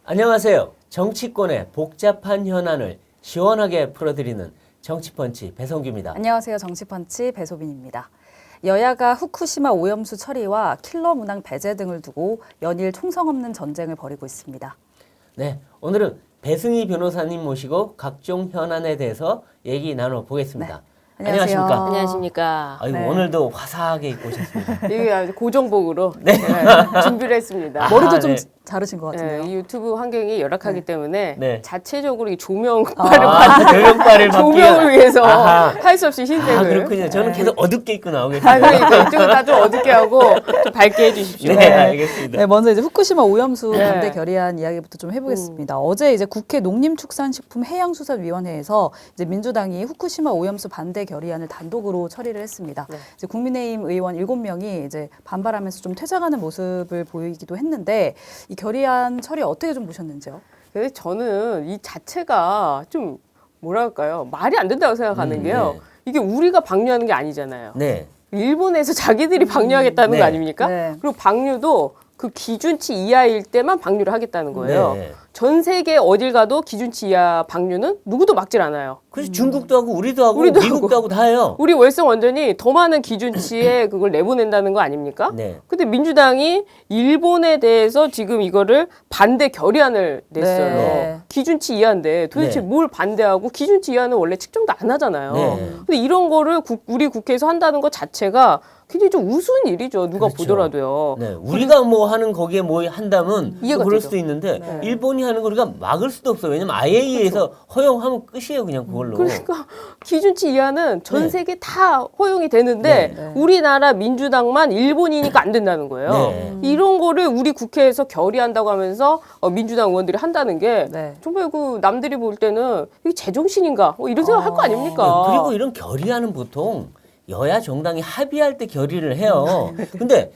안녕하세요. 정치권의 복잡한 현안을 시원하게 풀어드리는 정치펀치 배성규입니다. 안녕하세요. 정치펀치 배소빈입니다. 여야가 후쿠시마 오염수 처리와 킬러 문항 배제 등을 두고 연일 총성 없는 전쟁을 벌이고 있습니다. 네, 오늘은 배승희 변호사님 모시고 각종 현안에 대해서 얘기 나눠보겠습니다. 네. 안녕하세요. 안녕하십니까? 안녕하십니까. 아이고, 네. 오늘도 화사하게 입고 오셨습니다. 이게 아주 고정복으로 준비를 했습니다. 머리도 아, 좀 네. 자르신 것 같은데요. 이 유튜브 환경이 열악하기 때문에 네. 자체적으로 이 조명빨을 조명빨을 조명을 위해서 아하. 할 수 없이 흰색을. 아, 그렇군요. 저는 네. 계속 어둡게 입고 나오겠습니다. 그러니까 이쪽은 다 좀 어둡게 하고 좀 밝게 해주십시오. 네, 알겠습니다. 네, 먼저 이제 후쿠시마 오염수 네. 반대 결의안 이야기부터 좀 해보겠습니다. 어제 이제 국회 농림축산식품해양수산위원회에서 이제 민주당이 후쿠시마 오염수 반대 결의안을 단독으로 처리를 했습니다. 네. 이제 국민의힘 의원 7명이 이제 반발하면서 좀 퇴장하는 모습을 보이기도 했는데 이 결의안 처리 어떻게 좀 보셨는지요? 근데 저는 이 자체가 좀 뭐랄까요. 말이 안 된다고 생각하는 게요. 네. 이게 우리가 방류하는 게 아니잖아요. 네. 일본에서 자기들이 방류하겠다는 네. 거 아닙니까? 네. 그리고 방류도 그 기준치 이하일 때만 방류를 하겠다는 거예요. 네. 전 세계 어딜 가도 기준치 이하 방류는 누구도 막질 않아요. 그래서 중국도 하고 우리도 하고 우리도 미국도 하고 다 해요. 우리 월성 원전이 더 많은 기준치에 그걸 내보낸다는 거 아닙니까? 네. 근데 민주당이 일본에 대해서 지금 이거를 반대 결의안을 냈어요. 네. 기준치 이하인데 도대체 네. 뭘 반대하고 기준치 이하는 원래 측정도 안 하잖아요. 네. 근데 이런 거를 우리 국회에서 한다는 것 자체가 굉장히 좀 우스운 일이죠. 누가 그렇죠. 보더라도요. 네, 우리가 뭐 하는 거기에 뭐 한다면 이해가 그럴 되죠. 수도 있는데 네. 일본이 하는 거 우리가 막을 수도 없어요. 왜냐면 IAEA에서 허용하면 끝이에요, 그냥 그걸로. 그러니까 기준치 이하는 전 네. 세계 다 허용이 되는데 네. 우리나라 민주당만 일본이니까 안 된다는 거예요. 네. 이런 거를 우리 국회에서 결의한다고 하면서 민주당 의원들이 한다는 게 네. 정말 그 남들이 볼 때는 이게 제정신인가 이런 생각 할 거 아닙니까? 네, 그리고 이런 결의안은 보통 여야 정당이 합의할 때 결의를 해요. 근데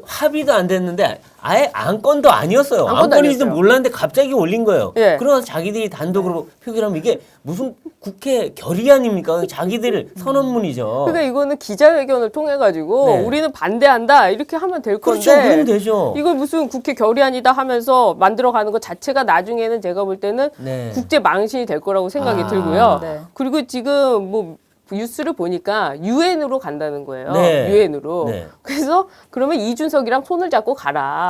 합의도 안 됐는데 아예 안건도 아니었어요. 안건도 안건인지도 아니었어요. 몰랐는데 갑자기 올린 거예요. 예. 그러면서 자기들이 단독으로 표결하면 이게 무슨 국회 결의안입니까? 자기들 선언문이죠. 그러니까 이거는 기자회견을 통해 가지고 네. 우리는 반대한다 이렇게 하면 될 건데 그렇죠. 그러면 되죠. 이걸 무슨 국회 결의안이다 하면서 만들어가는 것 자체가 나중에는 제가 볼 때는 네. 국제 망신이 될 거라고 생각이 아. 들고요. 네. 그리고 지금 뭐 뉴스를 보니까 유엔으로 간다는 거예요. 네. 유엔으로. 네. 그래서 그러면 이준석이랑 손을 잡고 가라.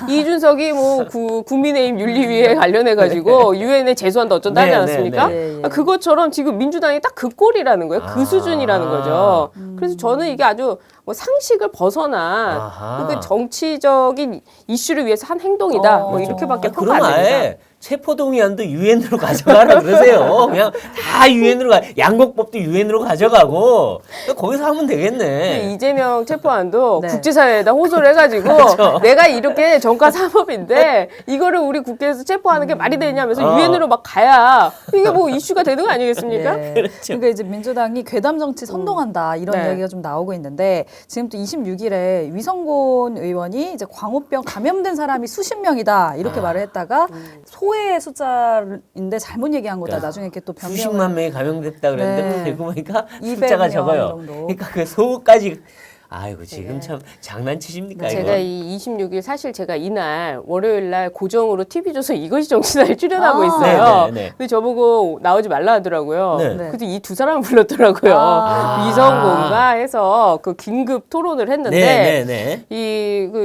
네. 이준석이 뭐 국민의힘 윤리위에 관련해 가지고 유엔에 제소한다 어쩐다 하지 네, 않았습니까? 네, 네. 예, 예. 그것처럼 지금 민주당이 딱 그 꼴이라는 거예요. 그 아. 수준이라는 거죠. 그래서 저는 이게 아주 뭐 상식을 벗어난 아하. 그 정치적인 이슈를 위해서 한 행동이다. 뭐 그렇죠. 이렇게밖에 그럼 평가 안 됩니다. 아예 체포동의안도 유엔으로 가져가라 그러세요. 그냥 다 유엔으로 양곡법도 유엔으로 가져가고 거기서 하면 되겠네. 이재명 체포안도 네. 국제사회에다 호소를 해가지고 내가 이렇게 전과 사법인데 이거를 우리 국회에서 체포하는 게 말이 되냐면서 유엔으로 막 가야 이게 뭐 이슈가 되는 거 아니겠습니까? 예. 그렇죠. 그러니까 이제 민주당이 괴담 정치 선동한다 이런 네. 이야기가 좀 나오고 있는데 지금 또 26일에 위성곤 의원이 이제 광우병 감염된 사람이 수십 명이다 이렇게 말을 했다가 소의 숫자인데 잘못 얘기한 거다. 그러니까 나중에 이렇게 또 변명을 수십만 명이 감염됐다 그랬는데 네. 되고 보니까 200 숫자가 명 적어요. 정도. 그러니까 그 소까지 아이고 지금 참 장난치십니까 이거? 제가 이 26일 사실 제가 이날 월요일 날 고정으로 TV조선 이것이 정치사에 출연하고 아. 있어요. 네, 네, 네. 근데 저보고 나오지 말라 하더라고요. 네. 네. 그래서 이 두 사람을 불렀더라고요. 아. 위성공가 해서 그 긴급 토론을 했는데 네네네.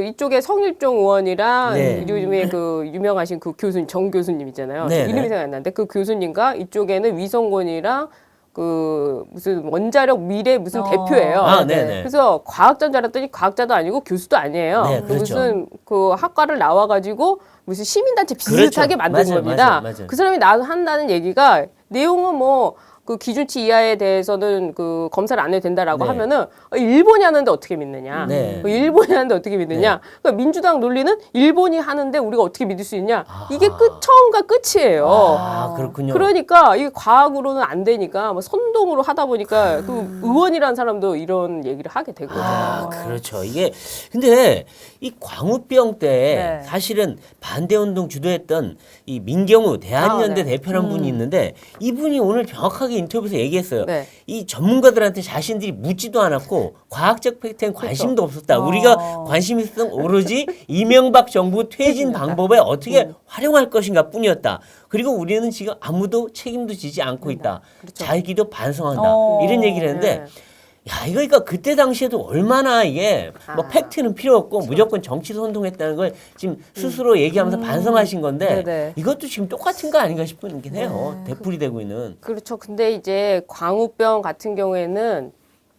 이쪽에 성일종 의원이랑 네. 요즘에 그 유명하신 그 교수님 정 교수님 있잖아요. 네, 이름이 네. 생각 안 나는데 그 교수님과 이쪽에는 위성곤이랑 그 무슨 원자력 미래 무슨 대표예요. 아, 네네. 그래서 과학자인 줄 알았더니 과학자도 아니고 교수도 아니에요. 네, 그 그렇죠. 무슨 그 학과를 나와가지고 무슨 시민단체 비슷하게 그렇죠. 만든 맞아요, 겁니다. 맞아요. 그 사람이 나와서 한다는 얘기가 내용은 뭐 그 기준치 이하에 대해서는 그 검사를 안 해도 된다라고 네. 하면은 일본이 하는데 어떻게 믿느냐? 네. 일본이 하는데 어떻게 믿느냐? 그러니까 민주당 논리는 일본이 하는데 우리가 어떻게 믿을 수 있냐? 이게 처음과 끝이에요. 아 그렇군요. 그러니까 이게 과학으로는 안 되니까 뭐 선동으로 하다 보니까 그 의원이라는 사람도 이런 얘기를 하게 된 거죠. 아, 그렇죠. 이게 근데 이 광우병 때 네. 사실은 반대 운동 주도했던 이 민경우 대한연대 아, 네. 대표란 분이 있는데 이분이 오늘 정확하게 정확하게 인터뷰에서 얘기했어요. 네. 이 전문가들한테 자신들이 묻지도 않았고 과학적 팩트엔 관심도 없었다. 우리가 관심 있었던 오로지 이명박 정부 퇴진 방법에 어떻게 활용할 것인가 뿐이었다. 그리고 우리는 지금 아무도 책임도 지지 않고 있다. 자기도 반성한다. 이런 얘기를 했는데 네. 야, 이거 그러니까 그때 당시에도 얼마나 이게 뭐 팩트는 필요 없고 무조건 정치 선동했다는 걸 지금 스스로 얘기하면서 반성하신 건데 네네. 이것도 지금 똑같은 거 아닌가 싶긴 해요. 되풀이되고 있는. 그렇죠. 근데 이제 광우병 같은 경우에는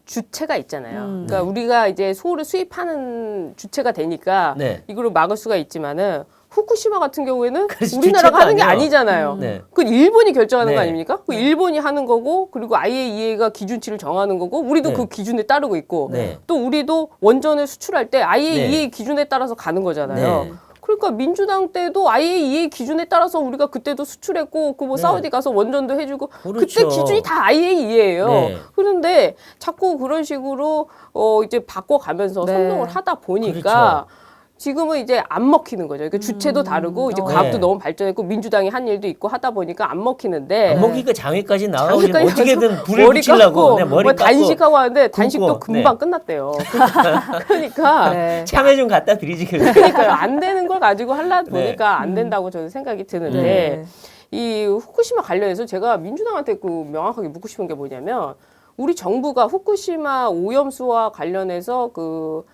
주체가 있잖아요. 그러니까 우리가 이제 소를 수입하는 주체가 되니까 네. 이거를 막을 수가 있지만은 후쿠시마 같은 경우에는 그래서 우리나라가 주체가 하는 게 아니에요. 아니잖아요. 네. 그 일본이 결정하는 네. 거 아닙니까? 그 일본이 하는 거고 그리고 IAEA가 기준치를 정하는 거고 우리도 네. 그 기준에 따르고 있고 네. 또 우리도 원전을 수출할 때 IAEA 기준에 따라서 가는 거잖아요. 네. 그러니까 민주당 때도 IAEA 기준에 따라서 우리가 그때도 수출했고 그 뭐 네. 사우디 가서 원전도 해주고 그때 그렇죠. 기준이 다 IAEA예요. 네. 그런데 자꾸 그런 식으로 이제 바꿔가면서 네. 선동을 하다 보니까 그렇죠. 지금은 이제 안 먹히는 거죠. 그러니까 주체도 다르고 이제 과학도 네. 너무 발전했고 민주당이 한 일도 있고 하다 보니까 안 먹히는데 안 먹이니까 장애까지 나가고 장애까지 어떻게든 불을 머리 붙이려고 깎고 네, 머리 뭐 깎고 단식하고 하는데 단식도 굶고, 금방 끝났대요. 그러니까 네. 참외 좀 갖다 드리지 그래서. 그러니까요. 안 되는 걸 가지고 하려 보니까 안 된다고 저는 생각이 드는데 네. 이 후쿠시마 관련해서 제가 민주당한테 그 명확하게 묻고 싶은 게 뭐냐면 우리 정부가 후쿠시마 오염수와 관련해서 그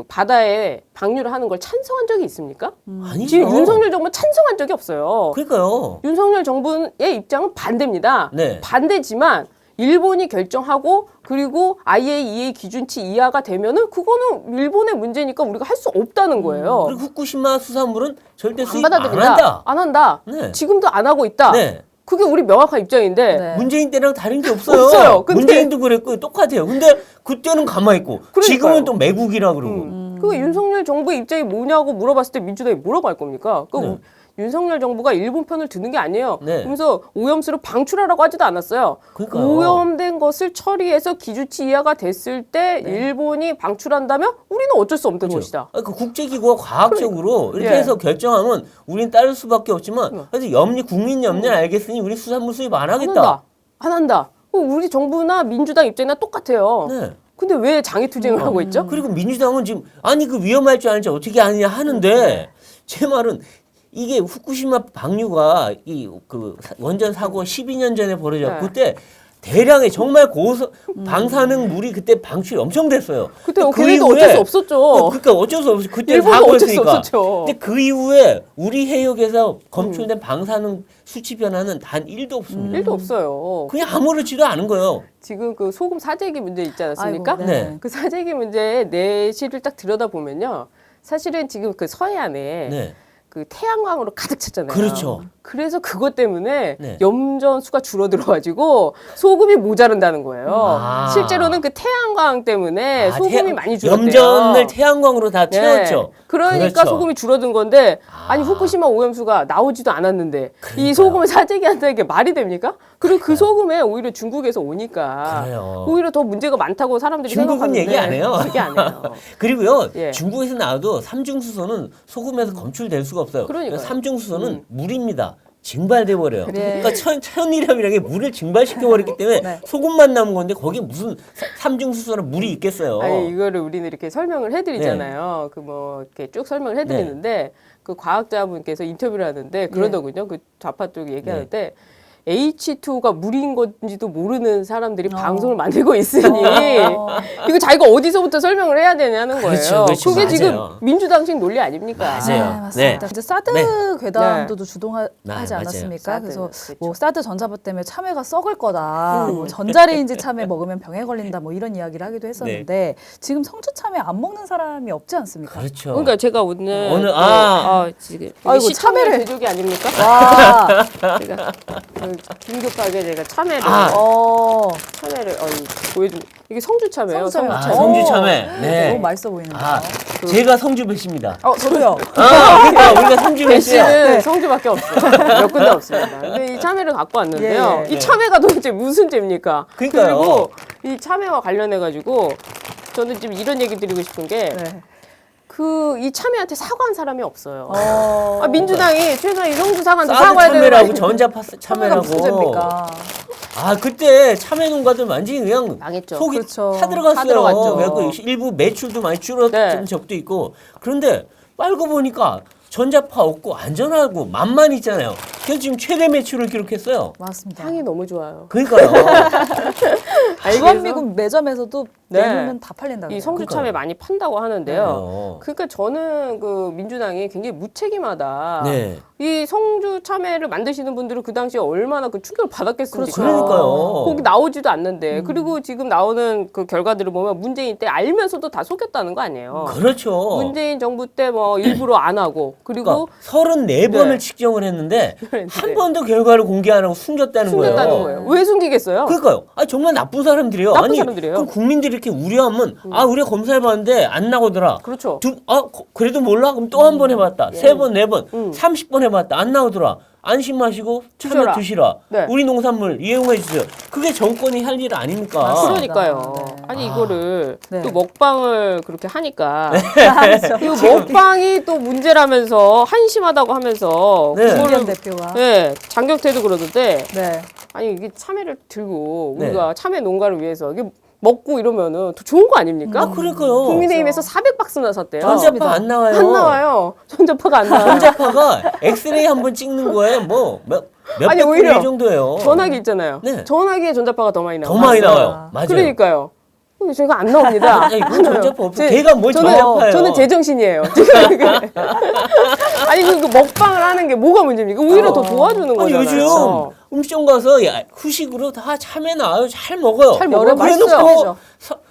바다에 방류를 하는 걸 찬성한 적이 있습니까? 아니죠. 지금 윤석열 정부는 찬성한 적이 없어요. 그러니까요. 윤석열 정부의 입장은 반대입니다. 네. 반대지만 일본이 결정하고 그리고 IAEA 기준치 이하가 되면은 그거는 일본의 문제니까 우리가 할 수 없다는 거예요. 그리고 후쿠시마 수산물은 절대 안 수입 안 받아들인다. 한다. 안 한다. 네. 지금도 안 하고 있다. 네. 그게 우리 명확한 입장인데 네. 문재인 때랑 다른 게 없어요. 없어요. 근데- 문재인도 그랬고 똑같아요. 근데 그때는 가만히 있고 지금은 또 매국이라 그러고. 그 윤석열 정부의 입장이 뭐냐고 물어봤을 때 민주당이 뭐라고 할 겁니까? 그 네. 윤석열 정부가 일본 편을 드는 게 아니에요. 네. 그러면서 오염수를 방출하라고 하지도 않았어요. 그러니까요. 오염된 것을 처리해서 기준치 이하가 됐을 때 일본이 방출한다면 우리는 어쩔 수 없는 것이다. 그 국제기구가 과학적으로 이렇게 예. 해서 결정하면 우리는 따를 수밖에 없지만 그래서 국민 염려는 알겠으니 우리 수산물 수입 안 안 하겠다. 한다. 안 한다. 우리 정부나 민주당 입장이나 똑같아요. 네. 근데 왜 장애투쟁을 하고 있죠? 그리고 민주당은 지금 아니 그 위험할 줄 알지 어떻게 아느냐 하는데 제 말은 이게 후쿠시마 방류가 이 그 원전 사고 12년 전에 벌어졌고 네. 그때 대량의 정말 방사능 물이 그때 방출이 엄청 됐어요. 그때 그 걔네도 이후에 어쩔 수 없었죠. 그러니까 어쩔 수 없이 그때 일본도 어쩔 수 사고였으니까. 없었죠. 근데 그 이후에 우리 해역에서 검출된 방사능 수치 변화는 단 1도 없습니다. 일도 없어요. 그냥 아무렇지도 않은 거예요. 지금 그 소금 사재기 문제 있지 않았습니까? 아이고, 네. 그 사재기 문제의 내실을 딱 들여다보면요. 사실은 지금 그 서해안에 네. 그 태양광으로 가득 찼잖아요. 그렇죠. 그래서 그것 때문에 네. 염전 수가 줄어들어가지고 소금이 모자른다는 거예요. 아. 실제로는 그 태양광 때문에 소금이 많이 줄었대요. 염전을 태양광으로 다 채웠죠. 그러니까 그렇죠. 소금이 줄어든 건데 아니 아. 후쿠시마 오염수가 나오지도 않았는데 그러니까요. 이 소금을 사재기 한다는 게 말이 됩니까? 그리고 그 소금에 오히려 중국에서 오니까 그래요. 오히려 더 문제가 많다고 사람들이 중국은 생각하는데 얘기 안 해요. 얘기 안 해요. 그리고요, 예. 중국에서 나와도 삼중수소는 소금에서 검출될 수가 없어요. 그러니까요. 삼중수소는 물입니다. 증발돼 버려요. 그래. 그러니까 천일염이라는 게 물을 증발시켜 버렸기 때문에 네. 소금만 남은 건데 거기 무슨 삼중수소는 물이 있겠어요. 아니 이거를 우리는 이렇게 설명을 해드리잖아요. 그 뭐 이렇게 쭉 설명을 해드리는데 그 과학자분께서 인터뷰를 하는데 그러더군요. 그 좌파 쪽이 얘기하는데. H2가 물인 건지도 모르는 사람들이 방송을 만들고 있으니 이거 자기가 어디서부터 설명을 해야 되냐는 거예요. 그렇죠, 그렇죠. 그게 지금 맞아요. 민주당식 논리 아닙니까? 맞아요. 아, 맞습니다. 네. 이제 사드 네. 괴담도 주동하지 맞아요. 않았습니까? 사드, 그래서 그렇죠. 뭐 사드 전자파 때문에 참외가 썩을 거다, 뭐 전자레인지 참외 먹으면 병에 걸린다, 뭐 이런 이야기를 하기도 했었는데 지금 성주 참외 안 먹는 사람이 없지 않습니까? 그렇죠. 그러니까 제가 오늘 오늘, 지금 아이고, 시청률 참외를- 대족이 아닙니까? 와, 제가 긴급하게 제가 참외를 참외를 보여줍니다. 이게 성주 참외예요. 성주 참외. 아, 오. 성주 참외. 네. 너무 맛있어 보이는데요. 아, 제가 성주 배씨입니다. 저도요. 그러니까 우리가 성주 배씨야. 배씨는 성주밖에 없어요. 몇 군데 없습니다. 근데 이 참외를 갖고 왔는데요. 예. 이 참외가 도대체 무슨 죄입니까? 그러니까요. 그리고 이 참외와 관련해 가지고 저는 지금 이런 얘기 드리고 싶은 게 네. 이 참외한테 사과한 사람이 없어요. 어, 민주당이 최소한 이 성주 사과한테 사드 사과해야 되는 거 참외라고 아니에요? 전자파 참외가 참외라고. 무슨 죄입니까? 아 그때 참외 농가들 완전히 그냥 망했죠. 속이 그렇죠. 타들어갔어요. 타들어갔죠. 그래갖고 일부 매출도 많이 줄었던 네. 적도 있고. 그런데 빨고 보니까 전자파 없고 안전하고 맛만 있잖아요. 그래서 지금 최대 매출을 기록했어요. 맞습니다. 향이 너무 좋아요. 그러니까요. 주한미군 매점에서도 네. 내놓으면 다 팔린다고. 이 성주 참외 많이 판다고 하는데요. 어. 그러니까 저는 그 민주당이 굉장히 무책임하다. 네. 이 성주 참외를 만드시는 분들은 그 당시에 얼마나 그 충격을 받았겠습니까? 그러니까요. 거기 나오지도 않는데 그리고 지금 나오는 그 결과들을 보면 문재인 때 알면서도 다 속였다는 거 아니에요. 그렇죠. 문재인 정부 때 뭐 일부러 안 하고 그리고 그러니까 34번을 네. 측정을 했는데 그랬는데. 한 번도 결과를 공개 안 하고 숨겼다는 숨겼다는 거예요. 거예요. 왜 숨기겠어요? 그러니까요. 아 정말 나쁜 사람들이에요. 나쁜 아니, 사람들이에요. 그럼 국민들이 이렇게 우려하면 아 우리가 검사해봤는데 안 나오더라. 그렇죠. 그래도 몰라? 그럼 또 한 번 해봤다. 세 번, 네 번, 30번 해봤다. 안 나오더라. 안심하시고 참외 드셔라. 드시라. 네. 우리 농산물 이용해 주세요. 그게 정권이 할 일 아닙니까? 맞습니다. 그러니까요. 네. 아니 이거를 네. 또 먹방을 그렇게 하니까 그렇죠. 이 먹방이 또 문제라면서 한심하다고 하면서 네. 김기현 그거를 대표가. 네, 장경태도 그러던데 네. 아니 이게 참외를 들고 네. 우리가 참외 농가를 위해서 이게 먹고 이러면은 더 좋은 거 아닙니까? 아 그러니까요. 국민의힘에서 400박스나 샀대요. 전자파 안 나와요. 안 나와요. 전자파가 안 나와요. 전자파가 엑스레이 한 번 찍는 거에 뭐 몇백 아니, 오히려 분의 정도예요. 전화기 있잖아요. 네. 전화기에 전자파가 더 많이 나와요. 더 많이 나와요. 맞아요. 그러니까요. 제가 안 나옵니다. 아니, 그건 안 나와요. 전자파 없어. 걔가 뭘 저는, 전자파예요. 저는 제정신이에요. 아니 그 먹방을 하는 게 뭐가 문제입니까? 오히려 더 도와주는 아니, 거잖아요. 요즘 음식점 가서 후식으로 다 참외 나와요. 잘 먹어요. 잘 먹어요. 그래놓고 맛있어요.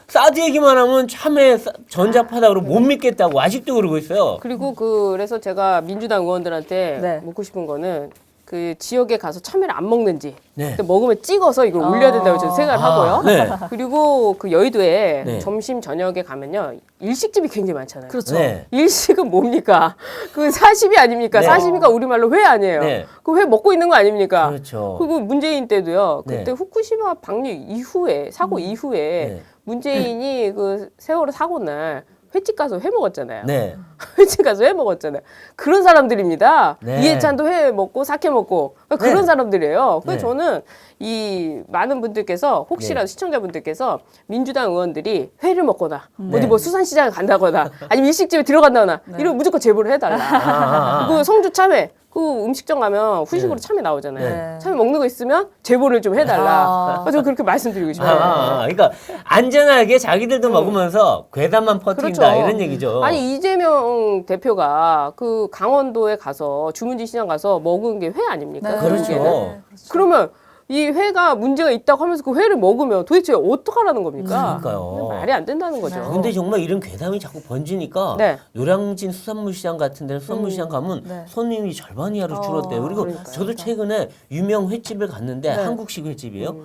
사드 얘기만 하면 참외 전자파다 그러고 못 믿겠다고 아직도 그러고 있어요. 그리고 그래서 제가 민주당 의원들한테 네. 묻고 싶은 거는 그 지역에 가서 참외를 안 먹는지 네. 근데 먹으면 찍어서 이걸 올려야 된다고 저는 생각을 하고요. 네. 그리고 그 여의도에 네. 점심 저녁에 가면요 일식집이 굉장히 많잖아요. 그렇죠. 네. 일식은 뭡니까? 그 사시미 아닙니까? 네. 사시미가 우리말로 회 아니에요. 네. 그 회 먹고 있는 거 아닙니까? 그렇죠. 그리고 문재인 때도요. 네. 그때 후쿠시마 방류 이후에 사고 이후에 네. 문재인이 그 세월호 사고 날 횟집 가서 회 먹었잖아요. 네. 횟집 가서 회 먹었잖아요. 그런 사람들입니다. 네. 이해찬도 회 먹고 사케 먹고 그런 네. 사람들이에요. 그래서 네. 저는 이 많은 분들께서 혹시라도 네. 시청자분들께서 민주당 의원들이 회를 먹거나 네. 어디 뭐 수산시장에 간다거나 아니면 일식집에 들어간다거나 이러면 무조건 제보를 해달라. 아. 그 성주 참외 그 음식점 가면 후식으로 네. 참외 나오잖아요. 네. 참외 먹는 거 있으면 제보를 좀 해달라. 아. 저 그렇게 말씀드리고 싶어요. 그러니까 안전하게 자기들도 먹으면서 괴담만 퍼뜨린다 그렇죠. 이런 얘기죠. 아니 이재명 대표가 그 강원도에 가서 주문지 시장 가서 먹은 게 회 아닙니까? 네. 그렇죠. 결국에는. 그러면 이 회가 문제가 있다고 하면서 그 회를 먹으면 도대체 어떡하라는 겁니까? 그러니까요. 말이 안 된다는 거죠. 근데 정말 이런 괴담이 자꾸 번지니까 네. 노량진 수산물시장 같은 데는 수산물시장 가면 네. 손님이 절반 이하로 줄었대요. 그리고 그러니까요. 저도 최근에 유명 횟집을 갔는데 네. 한국식 횟집이에요.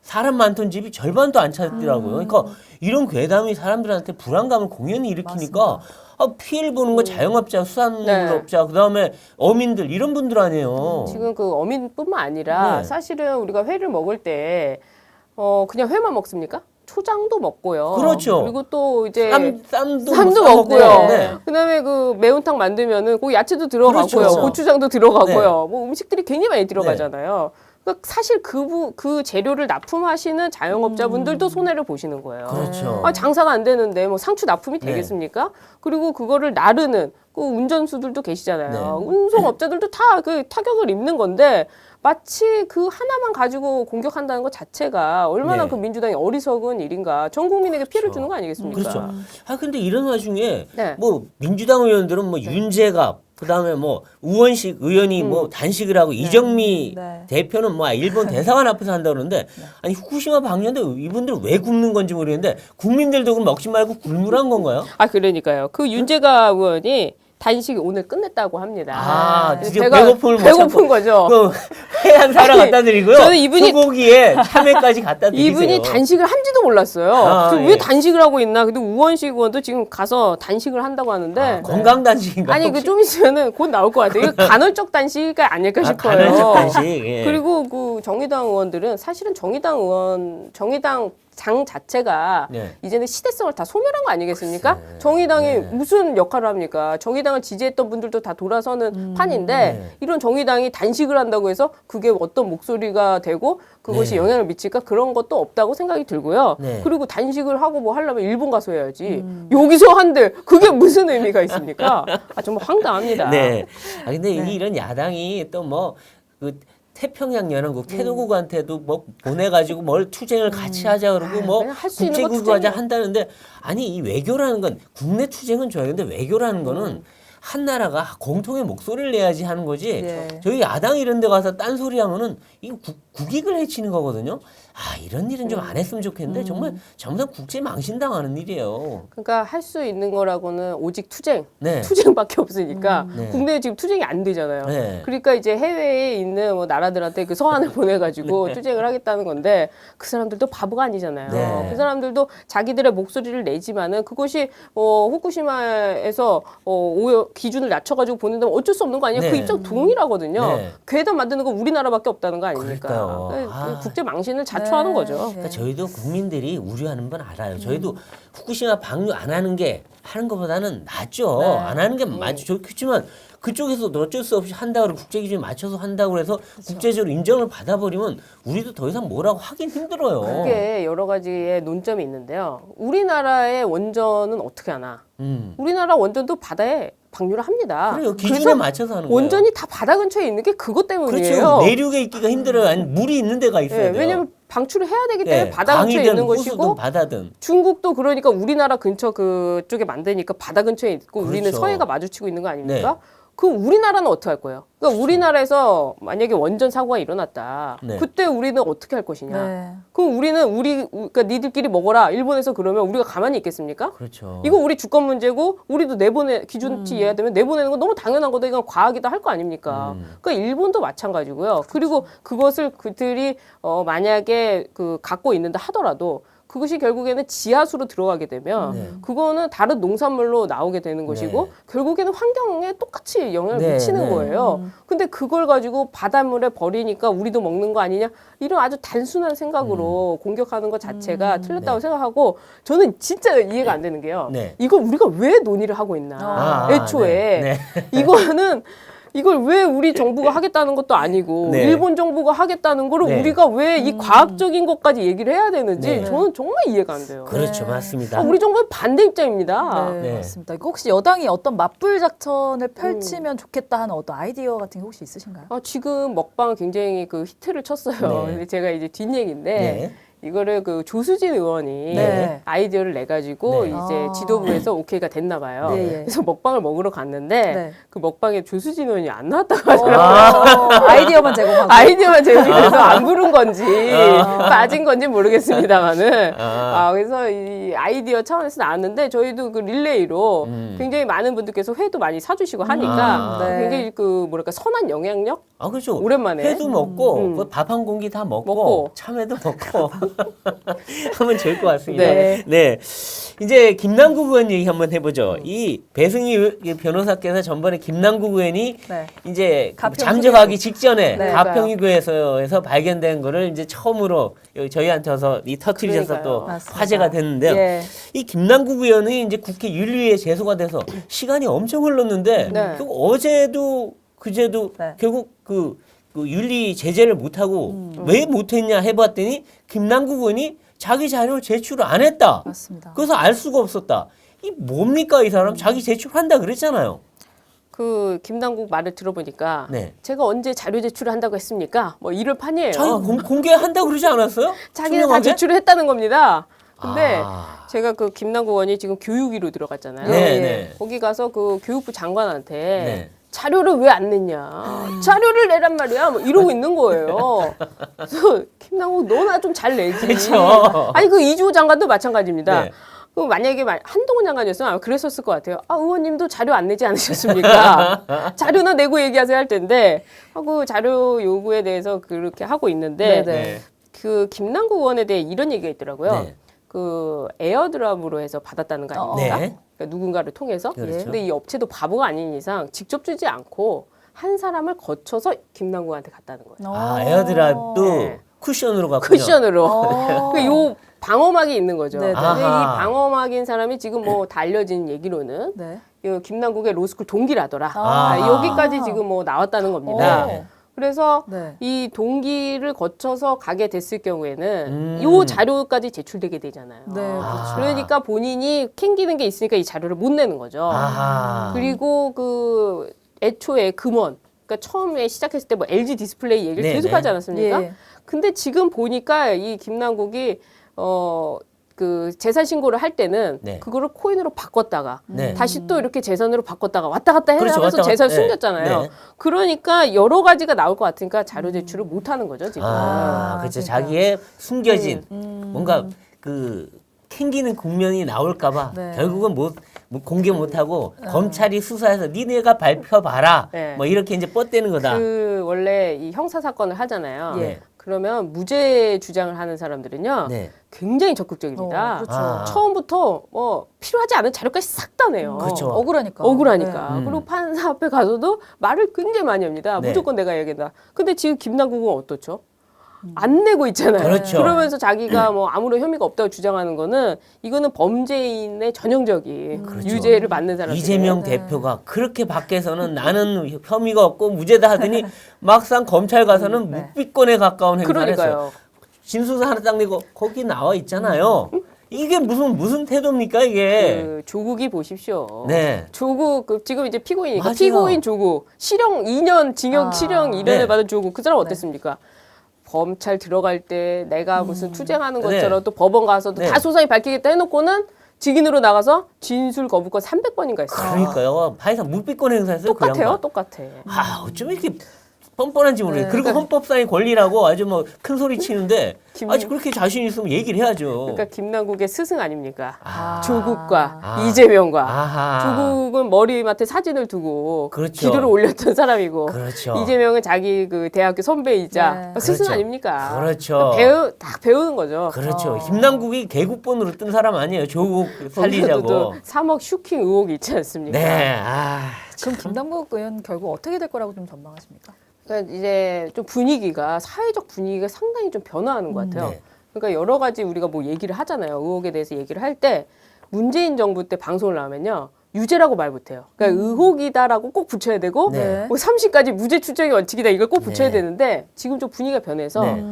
사람 많던 집이 절반도 안 찾더라고요. 그러니까 이런 괴담이 사람들한테 불안감을 공연히 일으키니까 피해를 보는 건 자영업자, 수산물업자, 그다음에 어민들 이런 분들 아니에요. 지금 그 어민뿐만 아니라 네. 사실은 우리가 회를 먹을 때 그냥 회만 먹습니까? 초장도 먹고요. 그렇죠. 그리고 또 이제 쌈도 쌈도 싸 먹고요. 네. 그다음에 그 매운탕 만들면은 그 야채도 들어가고요. 그렇죠. 고추장도 들어가고요. 뭐 음식들이 굉장히 많이 들어가잖아요. 네. 그러니까 사실 그 재료를 납품하시는 자영업자분들도 손해를 보시는 거예요. 그렇죠. 장사가 안 되는데 뭐 상추 납품이 네. 되겠습니까? 그리고 그거를 나르는 그 운전수들도 계시잖아요. 네. 운송업자들도 다 그 타격을 입는 건데 마치 그 하나만 가지고 공격한다는 것 자체가 얼마나 네. 그 민주당이 어리석은 일인가. 전 국민에게 피해를 주는 거 아니겠습니까? 그렇죠. 근데 이런 와중에 네. 뭐 민주당 의원들은 뭐 윤재갑 그다음에 뭐 우원식 의원이 뭐 단식을 하고 이정미 네. 대표는 뭐 일본 대사관 앞에서 한다 그러는데 아니 후쿠시마 방류인데 이분들 왜 굶는 건지 모르겠는데 국민들도 그럼 먹지 말고 굶으란 건가요? 그러니까요. 그 윤재가 의원이 단식이 오늘 끝냈다고 합니다. 드디어 배고픔을 못 배고픈 참고 거죠. 그 회한 사러 아니, 갖다 드리고요. 저는 이분이- 소고기에 참외까지 갖다 드리세요. 이분이 단식을 한지도 몰랐어요. 그래서 예. 왜 단식을 하고 있나? 근데 우원식 의원도 지금 가서 단식을 한다고 하는데 건강 단식인가? 아니 그 좀 있으면은 곧 나올 것 같아요. 이거 간헐적 단식이 아닐까 싶어요. 간헐적 단식. 예. 그리고 그 정의당 의원들은 사실은 정의당 장 자체가 네. 이제는 시대성을 다 소멸한 거 아니겠습니까? 글쎄. 정의당이 네. 무슨 역할을 합니까? 정의당을 지지했던 분들도 다 돌아서는 판인데 네. 이런 정의당이 단식을 한다고 해서 그게 어떤 목소리가 되고 그것이 네. 영향을 미칠까? 그런 것도 없다고 생각이 들고요. 네. 그리고 단식을 하고 뭐 하려면 일본 가서 해야지. 여기서 한들 그게 무슨 의미가 있습니까? 아, 정말 황당합니다. 네. 아 근데 이런 야당이 또 뭐 그 태평양 연합국 태도국한테도 뭐 보내가지고 뭘 투쟁을 같이 하자 그러고 뭐 그냥 할수 있는 거 국제국하자 투쟁이에요. 한다는데 아니 이 외교라는 건 국내 투쟁은 좋아요. 근데 외교라는 거는 한 나라가 공통의 목소리를 내야지 하는 거지. 네. 저희 야당 이런 데 가서 딴소리 하면은 이거 국익을 해치는 거거든요. 아 이런 일은 좀 안 했으면 좋겠는데 정말 정말 국제 망신당하는 일이에요. 그러니까 할 수 있는 거라고는 오직 투쟁. 네. 투쟁밖에 없으니까 네. 국내에 지금 투쟁이 안 되잖아요. 네. 그러니까 이제 해외에 있는 뭐 나라들한테 그 서한을 보내가지고 투쟁을 하겠다는 건데 그 사람들도 바보가 아니잖아요. 네. 그 사람들도 자기들의 목소리를 내지만은 그것이 후쿠시마에서 오히려 기준을 낮춰가지고 보낸다면 어쩔 수 없는 거 아니에요? 네. 그 입장 동일하거든요. 네. 괴담 만드는 건 우리나라밖에 없다는 거 아닙니까? 그러니까요. 그러니까 아. 국제 망신을 자초하는 거죠. 그러니까 저희도 국민들이 우려하는 건 알아요. 저희도 후쿠시마 방류 안 하는 게 하는 것보다는 낫죠. 안 하는 게 맞죠. 좋겠지만 그쪽에서도 어쩔 수 없이 한다 그러고 국제 기준에 맞춰서 한다고 해서 국제적으로 인정을 받아버리면 우리도 더 이상 뭐라고 하긴 힘들어요. 그게 여러 가지의 논점이 있는데요. 우리나라의 원전은 어떻게 하나? 우리나라 원전도 바다에 방류를 합니다. 그래요. 기준에 그래서 맞춰서 하는 거예요. 원전이 다 바다 근처에 있는 게 그것 때문이에요. 그렇죠. 내륙에 있기가 힘들어요. 아니 물이 있는 데가 있어야 예, 돼요. 왜냐하면 방출을 해야 되기 때문에 예, 바다 근처에 강이든 있는 호수든 것이고 바다든. 중국도 그러니까 우리나라 근처 그쪽에 만드니까 바다 근처에 있고 우리는 그렇죠. 서해가 마주치고 있는 거 아닙니까? 그럼 우리나라는 어떻게 할 거예요? 그러니까 우리나라에서 만약에 원전 사고가 일어났다. 네. 그때 우리는 어떻게 할 것이냐? 네. 그럼 우리는 그러니까 니들끼리 먹어라. 일본에서 그러면 우리가 가만히 있겠습니까? 그렇죠. 이거 우리 주권 문제고 우리도 기준치 이해되면 내보내는 건 너무 당연한 거다. 이건 과학이다 할 거 아닙니까? 그러니까 일본도 마찬가지고요. 그리고 그것을 그들이 만약에 갖고 있는다 하더라도 그것이 결국에는 지하수로 들어가게 되면 네. 그거는 다른 농산물로 나오게 되는 것이고 네. 결국에는 환경에 똑같이 영향을 네, 미치는 네. 거예요. 근데 그걸 가지고 바닷물에 버리니까 우리도 먹는 거 아니냐? 이런 아주 단순한 생각으로 공격하는 것 자체가 틀렸다고 네. 생각하고 저는 진짜 이해가 안 되는 게요. 네. 이걸 우리가 왜 논의를 하고 있나? 애초에 네. 이걸 왜 우리 정부가 하겠다는 것도 아니고 네. 일본 정부가 하겠다는 거를 네. 우리가 왜 이 과학적인 것까지 얘기를 해야 되는지 네. 저는 정말 이해가 안 돼요. 그렇죠. 맞습니다. 우리 정부는 반대 입장입니다. 네, 네. 맞습니다. 이거 혹시 여당이 어떤 맞불 작전을 펼치면 좋겠다 하는 어떤 아이디어 같은 게 혹시 있으신가요? 지금 먹방 굉장히 히트를 쳤어요. 네. 근데 제가 이제 뒷얘기인데 네. 이거를 조수진 의원이 네. 아이디어를 내 가지고 네. 이제 지도부에서 오케이가 됐나 봐요. 네, 예. 그래서 먹방을 먹으러 갔는데 네. 그 먹방에 조수진 의원이 안 나왔다고 하더라고요. 아이디어만 제공하고. 아이디어만 제공해서 안 부른 건지 빠진 건지 모르겠습니다만은 그래서 이 아이디어 차원에서 나왔는데 저희도 그 릴레이로 굉장히 많은 분들께서 회도 많이 사주시고 하니까 네. 굉장히 뭐랄까 선한 영향력 아 그렇죠. 오랜만에. 회도 먹고 밥 한 공기 다 먹고 참외도 먹고 하면 좋을 것 같습니다. 네. 네. 이제 김남국 의원 얘기 한번 해보죠. 이 배승희 변호사께서 전번에 김남국 의원이 네. 이제 가평 잠적하기 직전에 네. 가평유교에서 발견된 거를 이제 처음으로 저희한테 와서 터트리셔서 또 맞습니다. 화제가 됐는데요. 예. 이 김남국 의원이 이제 국회 윤리위에 제소가 돼서 시간이 엄청 흘렀는데 네. 또 어제도 그제도 네. 결국 그 윤리 제재를 못하고 왜 못했냐 해봤더니 김남국 의원이 자기 자료를 제출을 안 했다. 맞습니다. 그래서 알 수가 없었다. 이 뭡니까 이 사람 자기 제출한다 그랬잖아요. 김남국 말을 들어보니까 네. 제가 언제 자료 제출을 한다고 했습니까? 뭐 이럴 판이에요. 자기 공개한다 그러지 않았어요? 자기는 다 투명하게? 제출을 했다는 겁니다. 근데 아. 제가 김남국 의원이 지금 교육위로 들어갔잖아요. 네, 예. 네. 거기 가서 교육부 장관한테 네. 자료를 왜 안 냈냐. 자료를 내란 말이야. 뭐 이러고 있는 거예요. 그래서 김남국 너나 좀 잘 내지. 그렇죠. 아니 이주호 장관도 마찬가지입니다. 네. 만약에 한동훈 장관이었으면 아마 그랬었을 것 같아요. 의원님도 자료 안 내지 않으셨습니까? 자료나 내고 얘기하세요 할 텐데 하고 자료 요구에 대해서 그렇게 하고 있는데 네네. 김남국 의원에 대해 이런 얘기가 있더라고요. 네. 에어드랍으로 해서 받았다는 거 아닙니까? 네. 그러니까 누군가를 통해서. 그렇죠. 근데 이 업체도 바보가 아닌 이상 직접 주지 않고 한 사람을 거쳐서 김남국한테 갔다는 거예요. 에어드랍도 네. 쿠션으로 갔군요. 쿠션으로. 요 방어막이 있는 거죠. 네네. 근데 이 아하. 방어막인 사람이 지금 뭐 다 알려진 얘기로는 네. 이 김남국의 로스쿨 동기라더라. 아. 여기까지 지금 뭐 나왔다는 겁니다. 네. 그래서 네. 이 동기를 거쳐서 가게 됐을 경우에는 음. 이 자료까지 제출되게 되잖아요. 네, 아. 그러니까 본인이 캥기는 게 있으니까 이 자료를 못 내는 거죠. 아하. 그리고 그 애초에 금원, 그러니까 처음에 시작했을 때 뭐 LG 디스플레이 얘기를 네, 계속 네. 하지 않았습니까? 예. 근데 지금 보니까 이 김남국이 그 재산 신고를 할 때는 네. 그거를 코인으로 바꿨다가 네. 다시 또 이렇게 재산으로 바꿨다가 왔다 갔다 그렇죠, 하면서 왔다 재산 갔다. 숨겼잖아요. 네. 그러니까 여러 가지가 나올 것 같으니까 자료 제출을 못 하는 거죠, 지금. 아, 그렇죠. 그러니까. 자기의 숨겨진 뭔가 그 캥기는 국면이 나올까봐 네. 결국은 못 공개 못하고 검찰이 수사해서 니네가 발표봐라. 네. 뭐 이렇게 이제 뻗대는 거다. 그 원래 이 형사 사건을 하잖아요. 예. 그러면 무죄 주장을 하는 사람들은요. 네. 굉장히 적극적입니다. 그렇죠. 아. 처음부터 뭐 필요하지 않은 자료까지 싹 다 내요. 그렇죠. 억울하니까. 억울하니까. 네. 그리고 판사 앞에 가서도 말을 굉장히 많이 합니다. 네. 무조건 내가 얘기한다. 근데 지금 김남국은 어떻죠? 안 내고 있잖아요. 그렇죠. 그러면서 자기가 뭐 아무런 혐의가 없다고 주장하는 거는 이거는 범죄인의 전형적인 그렇죠. 유죄를 받는 사람들. 이재명 대표가 그렇게 밖에서는 나는 혐의가 없고 무죄다 하더니 막상 검찰 가서는 네. 묵비권에 가까운 행사를 했어요. 그러니까요. 진술서 하나 딱 내고 거기 나와 있잖아요. 이게 무슨 태도입니까 이게? 그 조국이 보십시오. 네. 조국 지금 이제 피고인이니까 맞아요. 피고인 조국 실형 2년 징역 아. 실형 2년을 네. 받은 조국 그 사람 어땠습니까? 검찰 들어갈 때 내가 무슨 투쟁하는 네. 것처럼 또 법원 가서도 네. 다 소상히 밝히겠다 해놓고는 증인으로 나가서 진술 거부권 300번인가 했어요. 그러니까요. 사실상 묵비권 행사했어요. 그 똑같아요, 양반. 똑같아. 아, 어쩜 이렇게 뻔뻔한지 모르겠어요. 네. 그리고 헌법상의 권리라고 아주 뭐 큰 소리 치는데 김- 아주 그렇게 자신 있으면 얘기를 해야죠. 그러니까 김남국의 스승 아닙니까? 아. 조국과 아. 이재명과 아하. 조국은 머리맡에 사진을 두고 그렇죠. 기도를 올렸던 사람이고 그렇죠. 이재명은 자기 그 대학교 선배이자 네. 스승 그렇죠. 아닙니까? 그렇죠. 딱 배우는 거죠. 그렇죠. 김남국이 개국본으로 뜬 사람 아니에요. 조국 살리자고. 거기서도 3억 슈킹 의혹이 있지 않습니까? 네. 아. 그럼 김남국 의원 결국 어떻게 될 거라고 좀 전망하십니까? 그러니까 이제 좀 분위기가 사회적 분위기가 상당히 좀 변화하는 것 같아요. 네. 그러니까 여러 가지 우리가 뭐 얘기를 하잖아요. 의혹에 대해서 얘기를 할 때 문재인 정부 때 방송을 나오면요. 유죄라고 말 못해요. 그러니까 의혹이다라고 꼭 붙여야 되고 네. 뭐 3심까지 무죄 추정의 원칙이다 이걸 꼭 붙여야 네. 되는데 지금 좀 분위기가 변해서 네.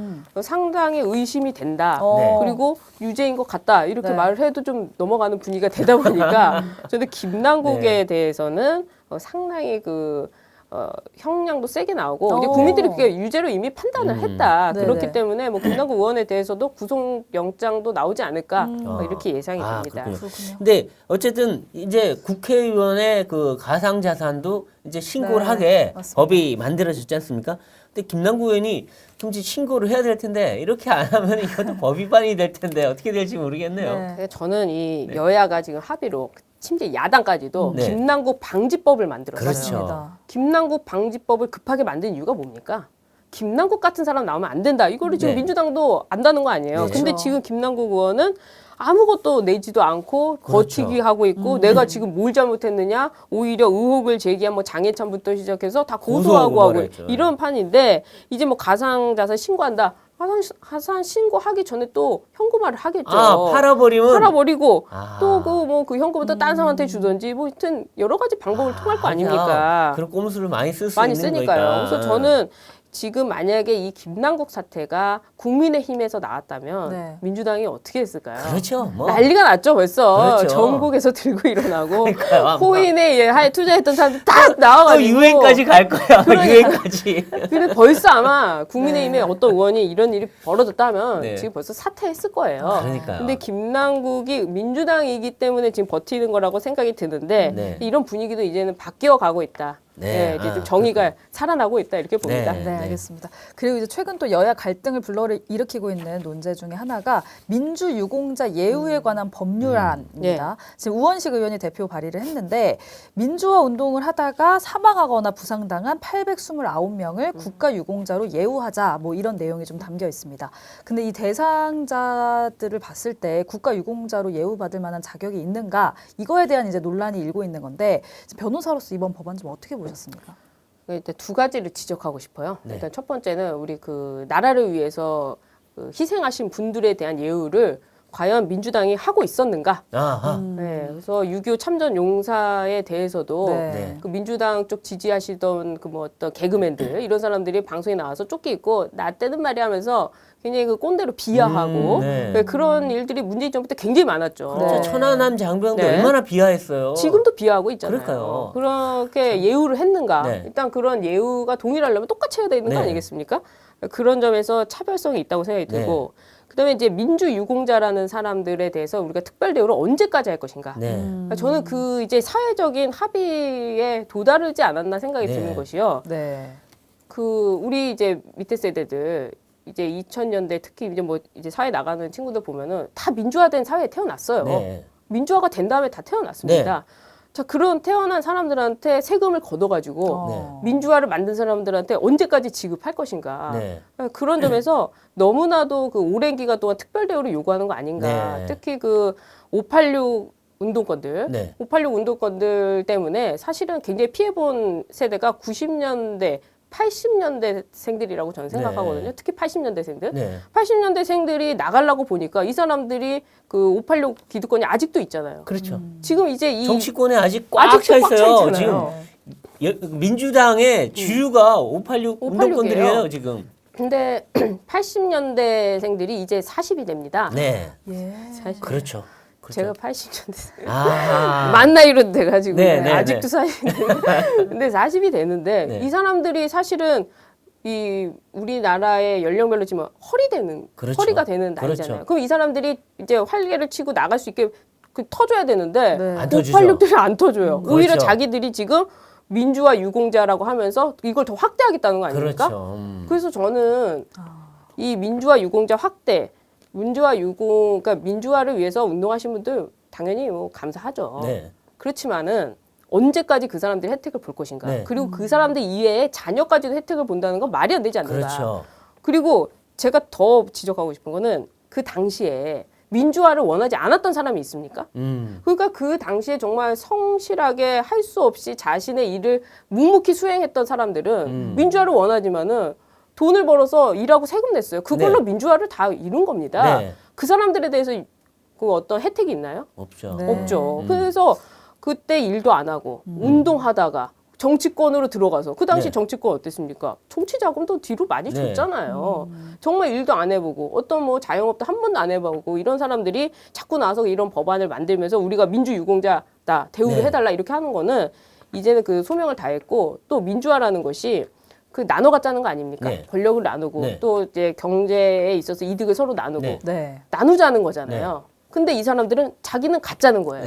상당히 의심이 된다. 어. 그리고 유죄인 것 같다. 이렇게 네. 말을 해도 좀 넘어가는 분위기가 되다 보니까 저는 김남국에 네. 대해서는 상당히 형량도 세게 나오고 이게 어. 국민들이 그게 유죄로 이미 판단을 했다. 네네. 그렇기 때문에 뭐 김남국 의원에 대해서도 구속영장도 나오지 않을까 뭐 어. 이렇게 예상이 아, 됩니다. 그렇군요. 그렇군요. 근데 어쨌든 이제 국회의원의 그 가상 자산도 이제 신고를 네, 하게 맞습니다. 법이 만들어졌지 않습니까? 근데 김남국 의원이 좀 신고를 해야 될 텐데 이렇게 안 하면 이것도 법 위반이 될 텐데 어떻게 될지 모르겠네요. 네. 그래서 저는 이 여야가 지금 합의로 심지어 야당까지도 네. 김남국 방지법을 만들었어요. 그렇죠. 맞습니다. 김남국 방지법을 급하게 만든 이유가 뭡니까? 김남국 같은 사람 나오면 안 된다. 이거를 지금 네. 민주당도 안다는 거 아니에요. 네. 근데 그렇죠. 지금 김남국 의원은 아무것도 내지도 않고 그렇죠. 버티기 하고 있고 내가 지금 뭘 잘못했느냐 오히려 의혹을 제기한 뭐 장해찬부터 시작해서 다 고소하고 하고 고발했죠. 이런 판인데 이제 뭐 가상자산 신고한다. 가상 신고하기 전에 또 현금화를 하겠죠. 아, 팔아버리면 팔아버리고 아. 또 그 현금을 또 다른 사람한테 주든지 뭐 하여튼 여러 가지 방법을 통할 거 아닙니까? 그런 꼼수를 많이 쓸 수 많이 있는 쓰니까요. 거니까. 그래서 저는 지금 만약에 이 김남국 사태가 국민의힘에서 나왔다면 네. 민주당이 어떻게 했을까요? 그렇죠. 뭐 난리가 났죠 벌써. 그렇죠. 전국에서 들고 일어나고 그러니까요. 아마. 코인에 투자했던 사람들 딱 또 나와가지고 유엔까지 갈 거야. 그러니까. 유엔까지. 근데 벌써 아마 국민의힘에 어떤 의원이 이런 일이 벌어졌다면 네. 지금 벌써 사퇴했을 거예요. 그러니까요. 근데 김남국이 민주당이기 때문에 지금 버티는 거라고 생각이 드는데 네. 이런 분위기도 이제는 바뀌어 가고 있다. 네. 이제 아, 좀 정의가 살아나고 있다 이렇게 봅니다. 네. 네, 알겠습니다. 그리고 이제 최근 또 여야 갈등을 불러일으키고 있는 논제 중에 하나가 민주유공자 예우에 관한 법률안입니다. 지금 우원식 의원이 대표 발의를 했는데 민주화 운동을 하다가 사망하거나 부상당한 829명을 국가유공자로 예우하자 뭐 이런 내용이 좀 담겨 있습니다. 근데 이 대상자들을 봤을 때 국가유공자로 예우받을 만한 자격이 있는가 이거에 대한 이제 논란이 일고 있는 건데 변호사로서 이번 법안 좀 어떻게 보셨습니까? 일단 두 가지를 지적하고 싶어요. 네. 일단 첫 번째는 우리 그 나라를 위해서 그 희생하신 분들에 대한 예우를 과연 민주당이 하고 있었는가? 아하. 네, 그래서 6.25 참전 용사에 대해서도 네. 네. 그 민주당 쪽 지지하시던 그 뭐 어떤 개그맨들 이런 사람들이 방송에 나와서 쫓기 있고 나 때는 말이 하면서 굉장히 그 꼰대로 비하하고 네. 네, 그런 일들이 문재인 정부 때 굉장히 많았죠. 네. 천안함 장병도 네. 얼마나 비하했어요. 지금도 비하하고 있잖아요. 그러니까요. 그렇게 예우를 했는가? 네. 일단 그런 예우가 동일하려면 똑같이 해야 되는 거 네. 아니겠습니까? 그런 점에서 차별성이 있다고 생각이 들고 그다음에 이제 민주유공자라는 사람들에 대해서 우리가 특별 대우를 언제까지 할 것인가? 네. 그러니까 저는 그 이제 사회적인 합의에 도달하지 않았나 생각이 네. 드는 것이요. 네. 그 우리 이제 밑에 세대들 이제 2000년대 특히 이제 뭐 이제 사회 나가는 친구들 보면은 다 민주화된 사회에 태어났어요. 네. 민주화가 된 다음에 다 태어났습니다. 자, 그런 태어난 사람들한테 세금을 걷어가지고 네. 민주화를 만든 사람들한테 언제까지 지급할 것인가. 네. 그런 점에서 너무나도 그 오랜 기간 동안 특별 대우를 요구하는 거 아닌가. 네. 특히 그 586 운동권들, 네. 586 운동권들 때문에 사실은 굉장히 피해본 세대가 90년대, 80년대생들이라고 저는 생각하거든요. 네. 특히 80년대생들. 네. 80년대생들이 나가려고 보니까 이 사람들이 그 586 기득권이 아직도 있잖아요. 그렇죠. 지금 이제 이 정치권에 아직 꽉 차 아직도 꽉 차 있어요. 있잖아요. 지금 민주당의 주류가 586 586 운동권들이에요. 이에요. 지금. 근데 80년대생들이 이제 40이 됩니다. 네. 예. 사실 그렇죠. 제가 그렇죠. 80년대 아. 만 나이로 돼가지고 네, 네, 아직도 40이 근데 40이 되는데 네. 이 사람들이 사실은 이 우리나라의 연령별로 지금 그렇죠. 허리가 되는 나이잖아요. 그렇죠. 그럼 이 사람들이 이제 활개를 치고 나갈 수 있게 그 터줘야 되는데 네. 안 터지죠. 586들이 안 터줘요. 오히려 그렇죠. 자기들이 지금 민주화 유공자라고 하면서 이걸 더 확대하겠다는 거 아닙니까? 그렇죠. 그래서 저는 이 민주화 유공자 확대, 그러니까 민주화를 위해서 운동하신 분들 당연히 뭐 감사하죠. 네. 그렇지만은 언제까지 그 사람들이 혜택을 볼 것인가? 네. 그리고 그 사람들 이외에 자녀까지도 혜택을 본다는 건 말이 안 되지 않는가? 그렇죠. 그리고 제가 더 지적하고 싶은 거는 그 당시에 민주화를 원하지 않았던 사람이 있습니까? 그러니까 그 당시에 정말 성실하게 할 수 없이 자신의 일을 묵묵히 수행했던 사람들은 민주화를 원하지만은 돈을 벌어서 일하고 세금 냈어요. 그걸로 네. 민주화를 다 이룬 겁니다. 네. 그 사람들에 대해서 그 어떤 혜택이 있나요? 없죠. 네. 없죠. 그래서 그때 일도 안 하고 운동하다가 정치권으로 들어가서 그 당시 네. 정치권 어땠습니까? 정치 자금도 뒤로 많이 네. 줬잖아요. 정말 일도 안 해보고 어떤 뭐 자영업도 한 번도 안 해보고 이런 사람들이 자꾸 나와서 이런 법안을 만들면서 우리가 민주유공자다 대우를 네. 해달라 이렇게 하는 거는 이제는 그 소명을 다했고 또 민주화라는 것이 그 나눠 갖자는 거 아닙니까? 네. 권력을 나누고 네. 또 이제 경제에 있어서 이득을 서로 나누고 네. 네. 나누자는 거잖아요. 근데 이 사람들은 자기는 갖자는 거예요.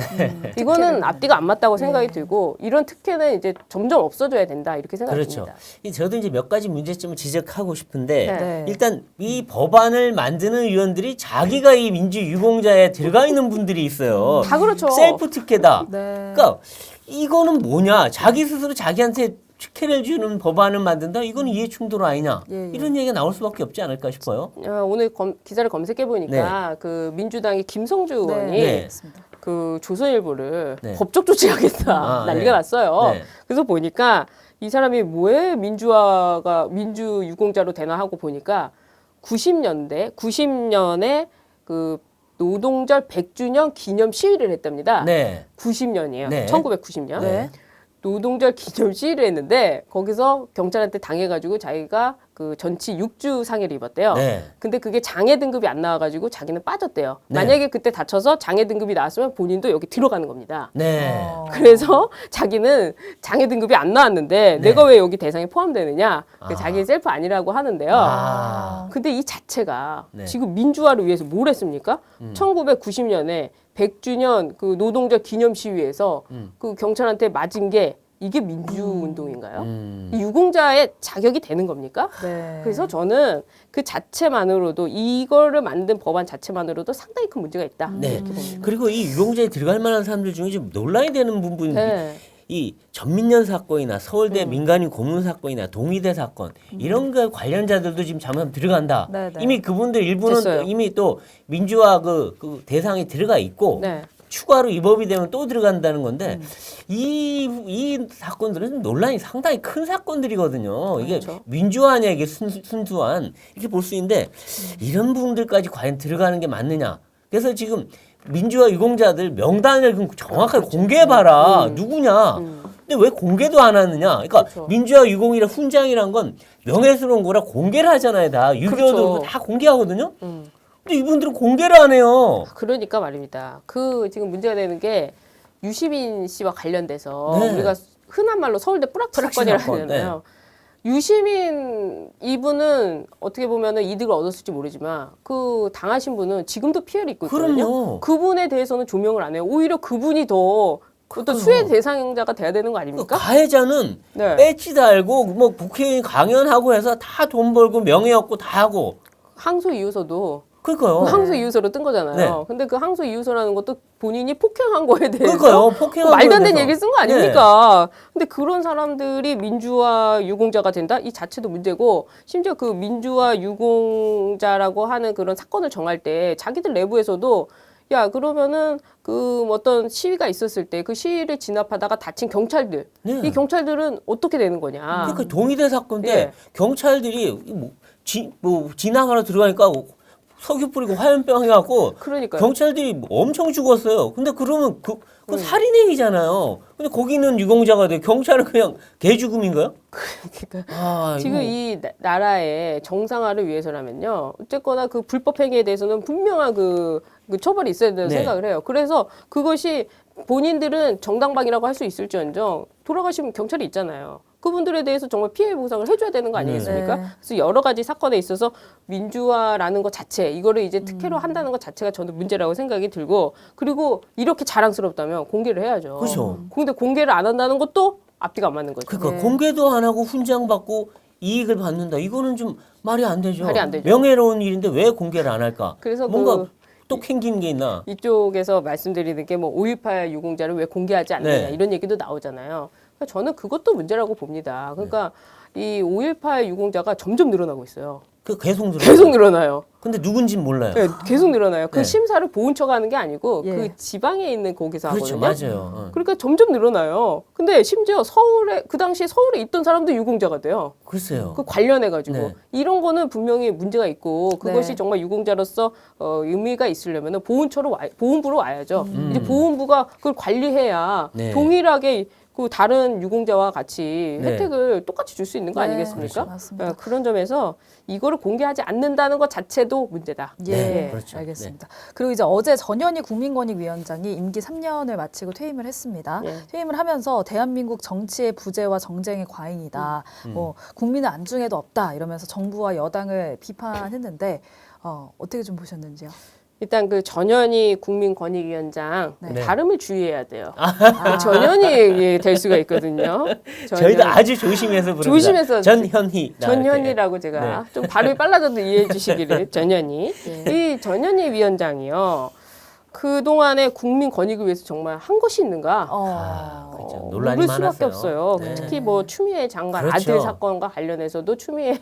이거는 앞뒤가 안 맞다고 생각이 들고 이런 특혜는 이제 점점 없어져야 된다 이렇게 생각이 그렇죠. 듭니다. 저도 이제 몇 가지 문제점을 지적하고 싶은데 네. 네. 일단 이 법안을 만드는 위원들이 자기가 이 민주유공자에 들어가 있는 분들이 있어요. 다 그렇죠. 셀프 특혜다. 네. 그러니까 이거는 뭐냐? 자기 스스로 자기한테 특혜를 주는 법안을 만든다? 이거는 이해 충돌 아니냐? 예, 예. 이런 얘기가 나올 수밖에 없지 않을까 싶어요. 오늘 기사를 검색해 보니까 그 민주당의 김성주 의원이 네. 맞습니다. 그 조선일보를 네. 법적 조치하겠다 아, 난리가 네. 났어요. 네. 그래서 보니까 이 사람이 왜 민주유공자로 되나 하고 보니까 90년에 그 노동절 100주년 기념 시위를 했답니다. 네. 90년이에요. 네. 1990년. 네. 노동절 기념 시위를 했는데 거기서 경찰한테 당해가지고 자기가 그 전치 6주 상해를 입었대요. 네. 근데 그게 장애 등급이 안 나와가지고 자기는 빠졌대요. 네. 만약에 그때 다쳐서 장애 등급이 나왔으면 본인도 여기 들어가는 겁니다. 네. 그래서 자기는 장애 등급이 안 나왔는데 네. 내가 왜 여기 대상에 포함되느냐? 아. 자기 셀프 아니라고 하는데요. 아. 근데 이 자체가 네. 지금 민주화를 위해서 뭘 했습니까? 1990년에 100주년 그 노동절 기념 시위에서 그 경찰한테 맞은 게 이게 민주운동인가요? 이 유공자의 자격이 되는 겁니까? 네. 그래서 저는 그 자체만으로도 이거를 만든 법안 자체만으로도 상당히 큰 문제가 있다. 네. 이렇게 봅니다. 그리고 이 유공자에 들어갈 만한 사람들 중에 좀 논란이 되는 부분이 네. 이 전민련 사건이나 서울대 민간인 고문 사건이나 동의대 사건 이런 거 관련자들도 지금 잘못하면 들어간다. 네, 네. 이미 그분들 일부는 됐어요. 이미 또 민주화 그 대상에 들어가 있고 네. 추가로 이 법이 되면 또 들어간다는 건데 이 사건들은 논란이 상당히 큰 사건들이거든요. 이게 그렇죠. 민주화냐 이게 순수한 이렇게 볼 수 있는데 이런 부분들까지 과연 들어가는 게 맞느냐? 그래서 지금 민주화 유공자들 명단을 그럼 정확하게 공개해봐라. 누구냐. 근데 왜 공개도 안 하느냐. 그러니까 그렇죠. 민주화 유공이라 훈장이란 건 명예스러운 거라 공개를 하잖아요. 다 6.25도 그렇죠. 다 공개하거든요. 근데 이분들은 공개를 안 해요. 그러니까 말입니다. 그 지금 문제가 되는 게 유시민 씨와 관련돼서 네. 우리가 흔한 말로 서울대 뿌락치 사건이라 사건, 하잖아요. 유시민 이분은 어떻게 보면은 이득을 얻었을지 모르지만 그 당하신 분은 지금도 피해를 입고 있거든요. 그럼요. 그분에 대해서는 조명을 안 해요. 오히려 그분이 더 어떤 수혜 대상자가 돼야 되는 거 아닙니까? 가해자는 네. 배지 달고 뭐 국회의원 강연하고 해서 다 돈 벌고 명예 얻고 다 하고. 항소 이유서도 그러니까요. 그 항소 이유서로 뜬 거잖아요. 네. 근데 그 항소 이유서라는 것도 본인이 폭행한 거에 대해서 그러니까요. 폭행한 말도 안 거에 되는 대해서. 얘기를 쓴 거 아닙니까? 근데 그런 사람들이 민주화 유공자가 된다? 이 자체도 문제고 심지어 그 민주화 유공자라고 하는 그런 사건을 정할 때 자기들 내부에서도 야 그러면은 그 어떤 시위가 있었을 때 그 시위를 진압하다가 다친 경찰들 네. 이 경찰들은 어떻게 되는 거냐? 그러니까 동의대 사건 때 예. 경찰들이 진압하러 들어가니까 석유 뿌리고 화염병 해갖고 그러니까요. 경찰들이 엄청 죽었어요. 근데 그러면 그 살인행위잖아요. 근데 거기는 유공자가 돼. 경찰은 그냥 개죽음인가요? 그러니까 아, 지금 이 나라의 정상화를 위해서라면요. 어쨌거나 그 불법 행위에 대해서는 분명한 그 처벌이 있어야 된다고 네. 생각을 해요. 그래서 그것이 본인들은 정당방위라고 할 수 있을지언정 돌아가시면 경찰이 있잖아요. 그분들에 대해서 정말 피해 보상을 해줘야 되는 거 아니겠습니까? 네. 그래서 여러 가지 사건에 있어서 민주화라는 것 자체, 이거를 이제 특혜로 한다는 것 자체가 저는 문제라고 생각이 들고, 그리고 이렇게 자랑스럽다면 공개를 해야죠. 그렇죠. 근데 공개를 안 한다는 것도 앞뒤가 안 맞는 거죠. 그러니까 네. 공개도 안 하고 훈장 받고 이익을 받는다. 이거는 좀 말이 안 되죠. 말이 안 되죠. 명예로운 일인데 왜 공개를 안 할까? 그래서 뭔가 또 캥기는 게 있나? 이쪽에서 말씀드리는 게 뭐 5.18 유공자를 왜 공개하지 않느냐 네. 이런 얘기도 나오잖아요. 그러니까 저는 그것도 문제라고 봅니다. 그러니까 이 5.18 유공자가 점점 늘어나고 있어요. 그 계속 늘어요. 계속 늘어나요. 근데 누군진 몰라요. 네, 계속 늘어나요. 그 네. 심사를 보훈처가 하는 게 아니고 예. 그 지방에 있는 거기서 그렇죠, 하거든요. 맞아요. 그러니까 점점 늘어나요. 근데 심지어 서울에 그 당시에 서울에 있던 사람도 유공자가 돼요. 글쎄요. 그 관련해가지고 네. 이런 거는 분명히 문제가 있고 그것이 네. 정말 유공자로서 의미가 있으려면 보훈부로 와야죠. 음. 이제 보훈부가 그걸 관리해야 네. 동일하게 그 다른 유공자와 같이 네. 혜택을 똑같이 줄 수 있는 거 네, 아니겠습니까? 그렇죠. 맞습니다. 그런 점에서 이거를 공개하지 않는다는 것 자체도 문제다. 예, 네, 그렇죠. 알겠습니다. 그리고 이제 어제 전현희 국민권익위원장이 임기 3년을 마치고 퇴임을 했습니다. 예. 퇴임을 하면서 대한민국 정치의 부재와 정쟁의 과잉이다. 뭐 국민의 안중에도 없다 이러면서 정부와 여당을 비판했는데 어떻게 좀 보셨는지요? 일단 그 전현희 국민권익위원장 네. 발음을 주의해야 돼요. 전현희 될 수가 있거든요. 저희도 아주 조심해서 부릅니다. 조심해서 전현희. 전현희라고 제가 좀 발음이 빨라져도 이해해 주시기를 전현희. 이 전현희 위원장이요. 그동안에 국민 권익을 위해서 정말 한 것이 있는가? 그렇죠. 논란이 모를 수밖에 많았어요. 없어요. 네. 특히 뭐 추미애 장관 그렇죠. 아들 사건과 관련해서도 추미애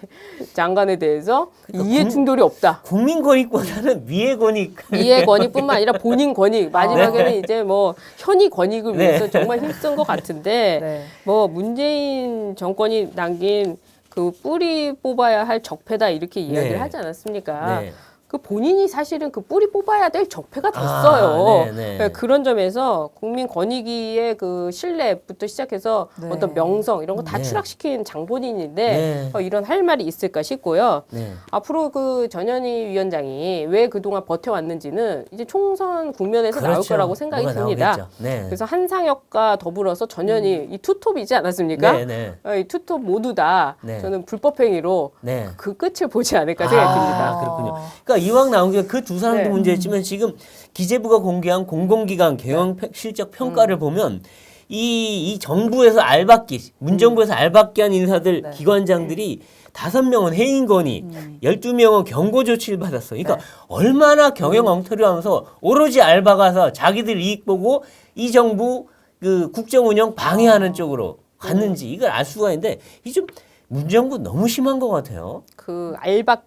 장관에 대해서 그러니까 이해 충돌이 없다. 국민 권익보다는 위의 권익. 이해 권익뿐만 아니라 본인 권익 마지막에는 이제 뭐 현위 권익을 네. 위해서 정말 힘쓴 것 같은데 네. 뭐 문재인 정권이 남긴 그 뿌리 뽑아야 할 적폐다 이렇게 이야기를 네. 하지 않았습니까? 네. 그 본인이 사실은 그 뿌리 뽑아야 될 적폐가 됐어요. 네, 네. 그러니까 그런 점에서 국민 권익위의 그 신뢰부터 시작해서 네. 어떤 명성 이런 거 다 네. 추락시킨 장본인인데 네. 이런 할 말이 있을까 싶고요. 네. 앞으로 그 전현희 위원장이 왜 그동안 버텨왔는지는 이제 총선 국면에서 나올 그렇죠. 거라고 생각이 뭐가 듭니다. 나오겠죠. 네. 그래서 한상혁과 더불어서 전현희 이 투톱이지 않았습니까? 네, 네. 이 투톱 모두 다 네. 저는 불법행위로 네. 그 끝을 보지 않을까 생각이 듭니다. 그렇군요. 그러니까 이왕 나온 게 그 두 사람도 네. 문제였지만 지금 기재부가 공개한 공공기관 경영 실적 평가를 보면 이 정부에서 알박기, 문정부에서 알박기 한 인사들, 네. 기관장들이 5명은 해임 건의, 12명은 경고 조치를 받았어요. 그러니까 네. 얼마나 경영 엉터리 하면서 오로지 알바 가서 자기들 이익 보고 이 정부 그 국정 운영 방해하는 쪽으로 갔는지 이걸 알 수가 있는데 이 좀 문정부 너무 심한 것 같아요. 그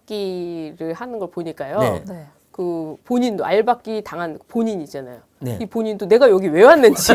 알박기를 하는 걸 보니까요. 네. 네. 그 본인도 알박기 당한 본인이잖아요. 네. 이 본인도 내가 여기 왜 왔는지,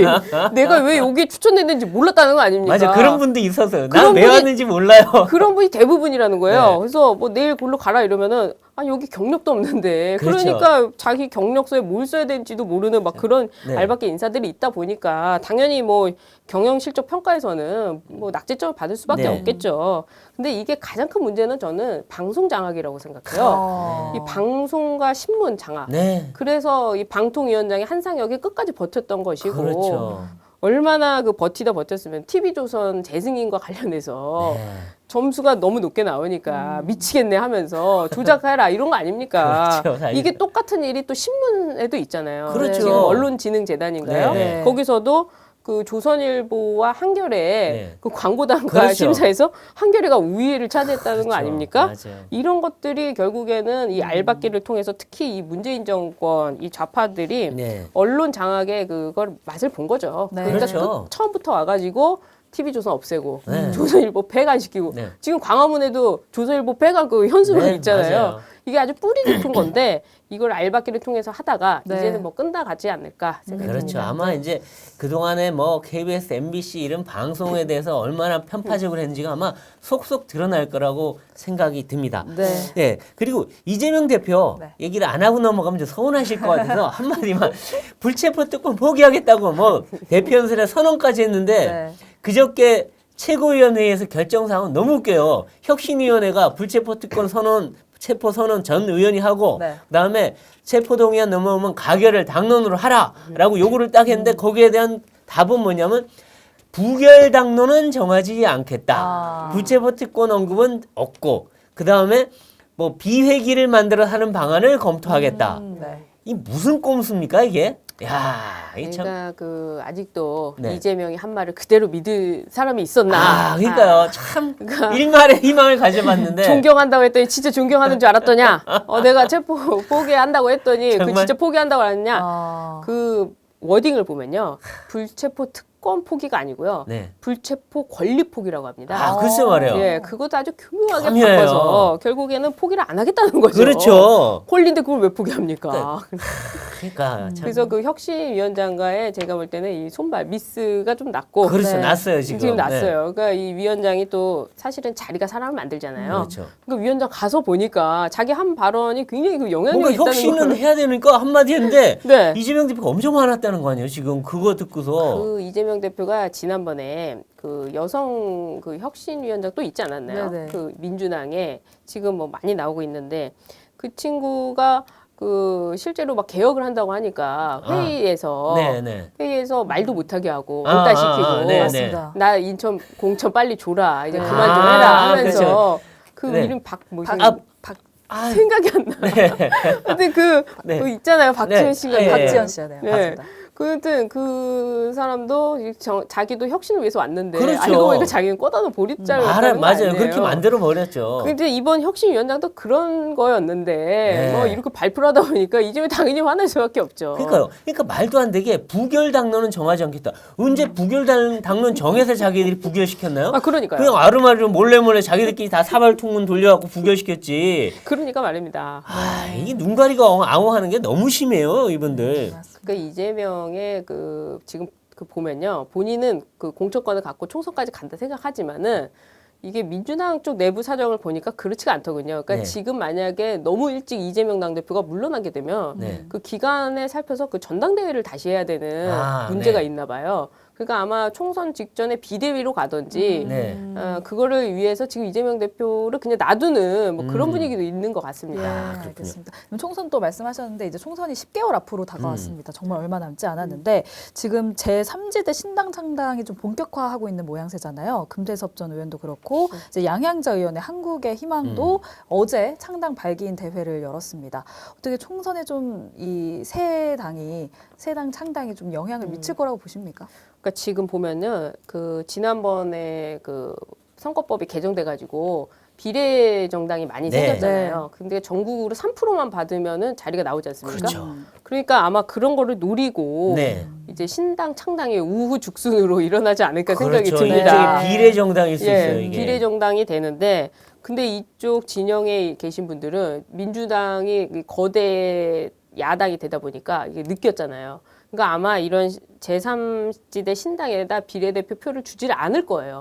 내가 왜 여기 추천됐는지 몰랐다는 거 아닙니까? 맞아. 그런 분도 있었어요. 그런 난 왜 분이- 왔는지 몰라요. 그런 분이 대부분이라는 거예요. 네. 그래서 뭐 내일 골로 가라 이러면은 아 여기 경력도 없는데 그렇죠. 그러니까 자기 경력서에 뭘 써야 되는지도 모르는 막 그런 네. 알바계 인사들이 있다 보니까 당연히 뭐 경영 실적 평가에서는 뭐 낙제점을 받을 수밖에 네. 없겠죠. 근데 이게 가장 큰 문제는 저는 방송 장악이라고 생각해요. 어. 이 방송과 신문 장악. 네. 그래서 이 방통위원장이 한상혁이 끝까지 버텼던 것이고 그렇죠. 얼마나 그 버티다 버텼으면 TV조선 재승인과 관련해서 네. 점수가 너무 높게 나오니까 미치겠네 하면서 조작해라 이런 거 아닙니까? 그렇죠, 사실은. 이게 똑같은 일이 또 신문에도 있잖아요. 그렇죠. 지금 언론진흥재단인가요? 네. 거기서도 그 조선일보와 한겨레 네. 그 광고단가 그렇죠. 심사에서 한겨레가 우위를 차지했다는 거 그렇죠. 아닙니까? 맞아요. 이런 것들이 결국에는 이 알박기를 통해서 특히 이 문재인 정권 이 좌파들이 네. 언론 장악의 그걸 맛을 본 거죠. 네. 그러니까 그렇죠. 처음부터 와가지고 TV조선 없애고 네. 조선일보 폐간시키고 네. 지금 광화문에도 조선일보 폐간 그 현수막 네, 있잖아요. 맞아요. 이게 아주 뿌리 깊은 건데 이걸 알박기를 통해서 하다가 네. 이제는 뭐 끝나가지 않을까 생각이 그렇죠. 듭니다. 아마 이제 그동안에 뭐 KBS, MBC 이런 방송에 대해서 얼마나 편파적으로 했는지가 아마 속속 드러날 거라고 생각이 듭니다. 네. 네. 그리고 이재명 대표 네. 얘기를 안 하고 넘어가면 좀 서운하실 것 같아서 한마디만 불체포 특권 포기하겠다고 뭐 대표 연설에 선언까지 했는데 네. 그저께 최고위원회에서 결정사항은 너무 웃겨요. 혁신위원회가 불체포 특권 선언 체포 선언 전 의원이 하고 네. 그다음에 체포 동의안 넘어오면 가결을 당론으로 하라라고 요구를 딱 했는데 거기에 대한 답은 뭐냐면 부결 당론은 정하지 않겠다. 아. 불체포 특권 언급은 없고 그다음에 뭐 비회기를 만들어 하는 방안을 검토하겠다. 네. 이 무슨 꼼수입니까 이게? 야, 이 참. 그러니까 그 아직도 네. 이재명이 한 말을 그대로 믿을 사람이 있었나? 아, 그러니까요. 참 그러니까 일말의 희망을 가져봤는데 존경한다고 했더니 진짜 존경하는 줄 알았더냐? 내가 체포 포기한다고 했더니 그 정말? 진짜 포기한다고 했냐? 아. 그 워딩을 보면요. 불체포 특권 포기가 아니고요. 네. 불체포 권리 포기라고 합니다. 아, 글쎄 말이에요. 예, 그것도 아주 교묘하게 교묘해요. 바꿔서 결국에는 포기를 안 하겠다는 거죠. 그렇죠. 홀린데 그걸 왜 포기합니까? 그러니까 참. 그래서 그 혁신위원장과의 제가 볼 때는 이 손발 미스가 좀 났고 그렇죠. 네. 났어요 지금. 지금 네. 났어요. 그러니까 이 위원장이 또 사실은 자리가 사람을 만들잖아요. 그렇죠. 그러니까 위원장 가서 보니까 자기 한 발언이 굉장히 그 영향력이 뭔가 있다는 혁신은 걸. 해야 되니까 한마디 했는데 네. 이재명 대표가 엄청 화났다는 거 아니에요 지금 그거 듣고서. 그 이재명 대표가 지난번에 그 여성 그 혁신위원장 또 있지 않았나요? 네네. 그 민주당에 지금 뭐 많이 나오고 있는데 그 친구가 그 실제로 막 개혁을 한다고 하니까 회의에서 네네. 회의에서 말도 못하게 하고 아, 옹달시키고 아, 아, 네, 맞습니다. 나 인천 공천 빨리 줘라 이제 네. 그만 좀 아, 해라 하면서 그렇죠. 그 네. 이름 박뭐 박 아, 생각이 안 나. 근데 그, 네. 그 있잖아요 박지원 네. 씨가 예, 예. 박지원 씨요, 네, 네. 맞습니다. 그튼 그 사람도 자기도 혁신을 위해서 왔는데 그렇죠. 알고 보니까 자기는 꽂아놓은 보릿자를 했다는 거 맞아요. 아니에요. 그렇게 만들어 버렸죠. 근데 이번 혁신위원장도 그런 거였는데 네. 뭐 이렇게 발표를 하다 보니까 이제는 당연히 화날 수밖에 없죠. 그러니까요. 그러니까 말도 안 되게 부결 당론은 정하지 않겠다. 언제 부결 당론 정해서 자기들이 부결시켰나요? 아 그러니까요. 그냥 아르마르 몰래 자기들끼리 다 사발통문 돌려갖고 부결시켰지. 그러니까 말입니다. 아, 이게 눈가리가 앙호하는 게 너무 심해요, 이분들. 그러니까 이재명의 그 지금 그 보면요 본인은 그 공천권을 갖고 총선까지 간다 생각하지만은 이게 민주당 쪽 내부 사정을 보니까 그렇지가 않더군요. 그러니까 네. 지금 만약에 너무 일찍 이재명 당대표가 물러나게 되면 네. 그 기간에 살펴서 그 전당대회를 다시 해야 되는 아, 문제가 네. 있나 봐요. 그러니까 아마 총선 직전에 비대위로 가든지 네. 그거를 위해서 지금 이재명 대표를 그냥 놔두는 뭐 그런 음. 분위기도 있는 것 예, 같습니다. 그렇군요. 알겠습니다. 그럼 총선 또 말씀하셨는데 이제 총선이 10개월 앞으로 다가왔습니다. 정말 얼마 남지 않았는데 지금 제3지대 신당 창당이 좀 본격화하고 있는 모양새잖아요. 금태섭 전 의원도 그렇고 이제 양양자 의원의 한국의 희망도 어제 창당 발기인 대회를 열었습니다. 어떻게 총선에 좀 이 새 당 창당이 좀 영향을 미칠 거라고 보십니까? 그러니까 지금 보면은 그 지난번에 그 선거법이 개정돼 가지고 비례 정당이 많이 네. 생겼잖아요. 근데 전국으로 3%만 받으면은 자리가 나오지 않습니까? 그렇죠. 그러니까 아마 그런 거를 노리고 네. 이제 신당 창당의 우후죽순으로 일어나지 않을까 생각이 그렇죠. 듭니다. 일종의 비례 정당일 수 있어요, 이게. 비례 정당이 되는데 근데 이쪽 진영에 계신 분들은 민주당이 거대 야당이 되다 보니까 이게 느꼈잖아요. 그러니까 아마 이런 제3지대 신당에다 비례대표 표를 주지를 않을 거예요.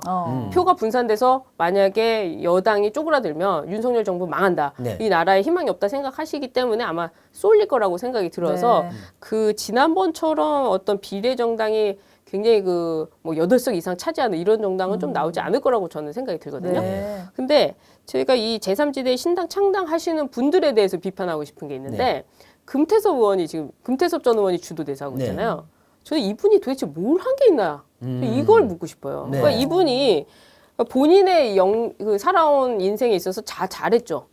표가 분산돼서 만약에 여당이 쪼그라들면 윤석열 정부 망한다. 네. 이 나라에 희망이 없다 생각하시기 때문에 아마 쏠릴 거라고 생각이 들어서 네. 그 지난번처럼 어떤 비례정당이 굉장히 그 뭐 8석 이상 차지하는 이런 정당은 좀 나오지 않을 거라고 저는 생각이 들거든요. 네. 근데 저희가 이 제3지대 신당 창당하시는 분들에 대해서 비판하고 싶은 게 있는데 네. 금태섭 의원이 지금 금태섭 전 의원이 주도 대사하고 네. 있잖아요. 저는 이분이 도대체 뭘 한 게 있나 이걸 묻고 싶어요. 네. 그러니까 이분이 본인의 그 살아온 인생에 있어서 잘했죠.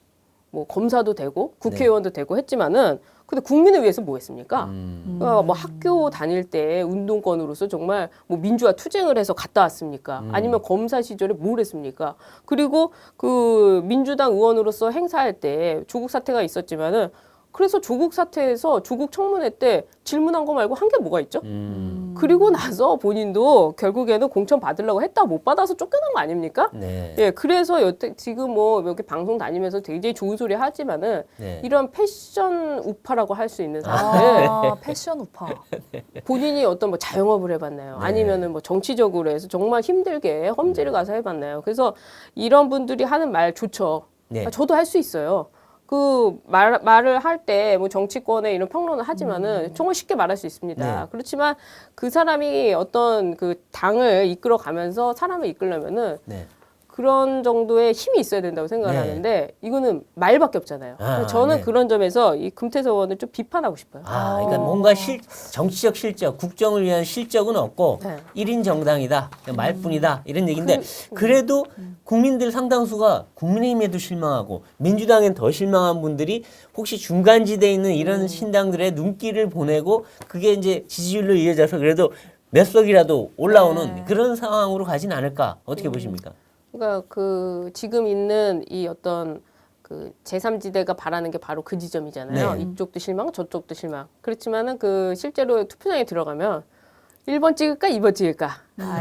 뭐 검사도 되고 국회의원도 되고 했지만은 근데 국민을 위해서 뭐 했습니까? 그러니까 뭐 학교 다닐 때 운동권으로서 정말 뭐 민주화 투쟁을 해서 갔다 왔습니까? 아니면 검사 시절에 뭘 했습니까? 그리고 그 민주당 의원으로서 행사할 때 조국 사태가 있었지만은 그래서 조국 사태에서 조국 청문회 때 질문한 거 말고 한 게 뭐가 있죠? 그리고 나서 본인도 결국에는 공천 받으려고 했다 못 받아서 쫓겨난 거 아닙니까? 네. 예, 그래서 여태 지금 뭐 이렇게 방송 다니면서 굉장히 좋은 소리 하지만은 네. 이런 패션 우파라고 할 수 있는 사람들 패션 우파. 본인이 어떤 뭐 자영업을 해봤나요? 네. 아니면은 뭐 정치적으로 해서 정말 힘들게 험지를 가서 해봤나요? 그래서 이런 분들이 하는 말 좋죠. 네. 아, 저도 할 수 있어요. 그 말을 할 때 뭐 정치권에 이런 평론을 하지만은 정말 쉽게 말할 수 있습니다. 네. 그렇지만 그 사람이 어떤 그 당을 이끌어 가면서 사람을 이끌려면은 네. 그런 정도의 힘이 있어야 된다고 생각을 네. 하는데 이거는 말밖에 없잖아요. 그래서 저는 네. 그런 점에서 이 금태섭 의원을 좀 비판하고 싶어요. 그러니까 뭔가 정치적 실적, 국정을 위한 실적은 없고 네. 1인 정당이다, 그냥 말뿐이다 이런 얘기인데 그래도 국민들 상당수가 국민의힘에도 실망하고 민주당엔 더 실망한 분들이 혹시 중간지대에 있는 이런 신당들의 눈길을 보내고 그게 이제 지지율로 이어져서 그래도 몇 석이라도 올라오는 그런 상황으로 가진 않을까 어떻게 보십니까? 그러니까 그 지금 있는 이 어떤 그 제3지대가 바라는 게 바로 그 지점이잖아요. 네. 이쪽도 실망, 저쪽도 실망. 그렇지만은 그 실제로 투표장에 들어가면 1번 찍을까, 2번 찍을까.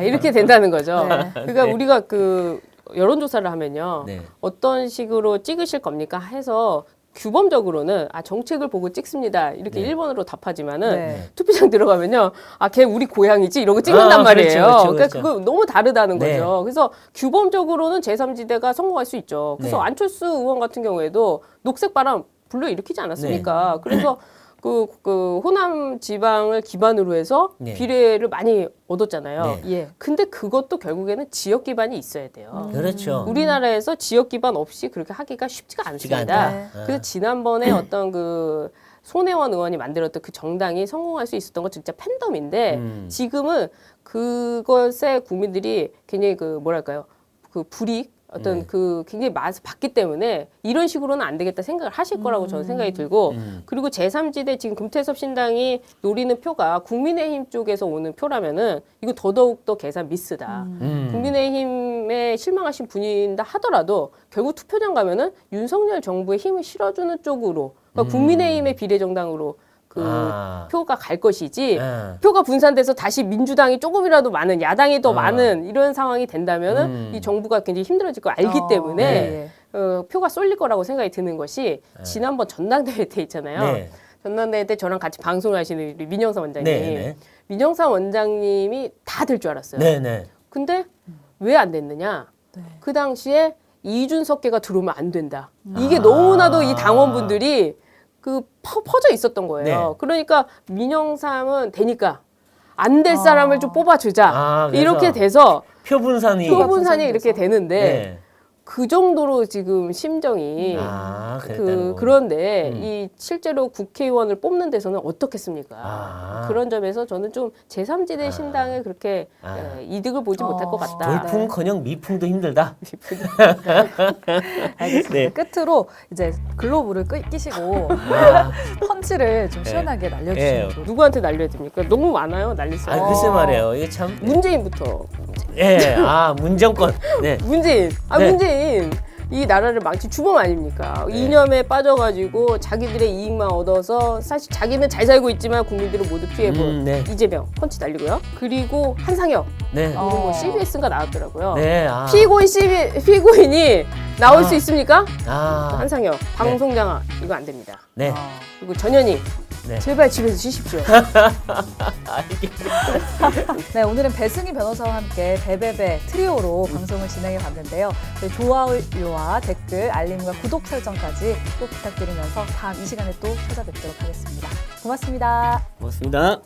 이렇게 된다는 거죠. 네. 그러니까 우리가 그 여론조사를 하면요. 네. 어떤 식으로 찍으실 겁니까? 해서 규범적으로는 정책을 보고 찍습니다. 이렇게 네. 1번으로 답하지만은 네. 투표장 들어가면요. 걔 우리 고향이지 이러고 찍는단 말이에요. 그렇죠. 그러니까 그거 너무 다르다는 네. 거죠. 그래서 규범적으로는 제3지대가 성공할 수 있죠. 그래서 네. 안철수 의원 같은 경우에도 녹색 바람 불러일으키지 않았습니까? 네. 그래서 그 호남 지방을 기반으로 해서 네. 비례를 많이 얻었잖아요. 네. 예. 근데 그것도 결국에는 지역 기반이 있어야 돼요. 그렇죠. 우리나라에서 지역 기반 없이 그렇게 하기가 쉽지가 쉽지가 않습니다. 않다. 네. 그래서 지난번에 어떤 그 손혜원 의원이 만들었던 그 정당이 성공할 수 있었던 건 진짜 팬덤인데 지금은 그것에 국민들이 굉장히 그 뭐랄까요 그 불이익 어떤 그 굉장히 맛을 봤기 때문에 이런 식으로는 안 되겠다 생각을 하실 거라고 저는 생각이 들고 그리고 제3지대 지금 금태섭 신당이 노리는 표가 국민의힘 쪽에서 오는 표라면은 이거 더더욱 더 계산 미스다. 국민의힘에 실망하신 분이다 하더라도 결국 투표장 가면은 윤석열 정부의 힘을 실어주는 쪽으로 그러니까 국민의힘의 비례정당으로 그 표가 갈 것이지 표가 분산돼서 다시 민주당이 조금이라도 많은 야당이 더 많은 이런 상황이 된다면은 이 정부가 굉장히 힘들어질 걸 알기 때문에 표가 쏠릴 거라고 생각이 드는 것이 지난번 전당대회 때 있잖아요. 네. 전당대회 때 저랑 같이 방송을 하시는 우리 민영사 원장님. 네. 민영사 원장님이 다 될 줄 알았어요. 네. 네. 근데 왜 안 됐느냐? 네. 그 당시에 이준석계가 들어오면 안 된다. 이게 너무나도 이 당원분들이 그 퍼져 있었던 거예요. 네. 그러니까 민영삼은 되니까 안 될 사람을 좀 뽑아주자. 그래서 이렇게 돼서 표 분산이 표분산이 이렇게 되는데 네. 그 정도로 지금 심정이 그랬다는 그런데 거군요. 이 실제로 국회의원을 뽑는 데서는 어떻겠습니까? 그런 점에서 저는 좀 제3지대 신당에 그렇게 이득을 보지 못할 것 같다. 돌풍커녕 미풍도 힘들다. 알겠습니다. 네. 끝으로 이제 글로브를 끼시고 펀치를 좀 시원하게 날려주시는 걸로. 누구한테 날려야 됩니까? 너무 많아요, 날릴 수. 글쎄 말이에요. 이게 참. 문재인부터. 문정권. 네. 문재인. 네. 문재인. 이 나라를 망친 주범 아닙니까? 이념에 빠져가지고 자기들의 이익만 얻어서 사실 자기는 잘 살고 있지만 국민들을 모두 피해본 네. 이재명 펀치 날리고요. 그리고 한상혁. 네. 이거 뭐 CBS인가 나왔더라고요. 네. 피고인이 나올 수 있습니까? 네. 한상혁 방송장악 이거 안 됩니다. 네. 그리고 전현희 네. 제발 집에서 쉬십시오. 알겠습니다. 네, 오늘은 배승희 변호사와 함께 베베베 트리오로 방송을 진행해 봤는데요. 저희 좋아요와 댓글, 알림과 구독 설정까지 꼭 부탁드리면서 다음 이 시간에 또 찾아뵙도록 하겠습니다. 고맙습니다. 고맙습니다.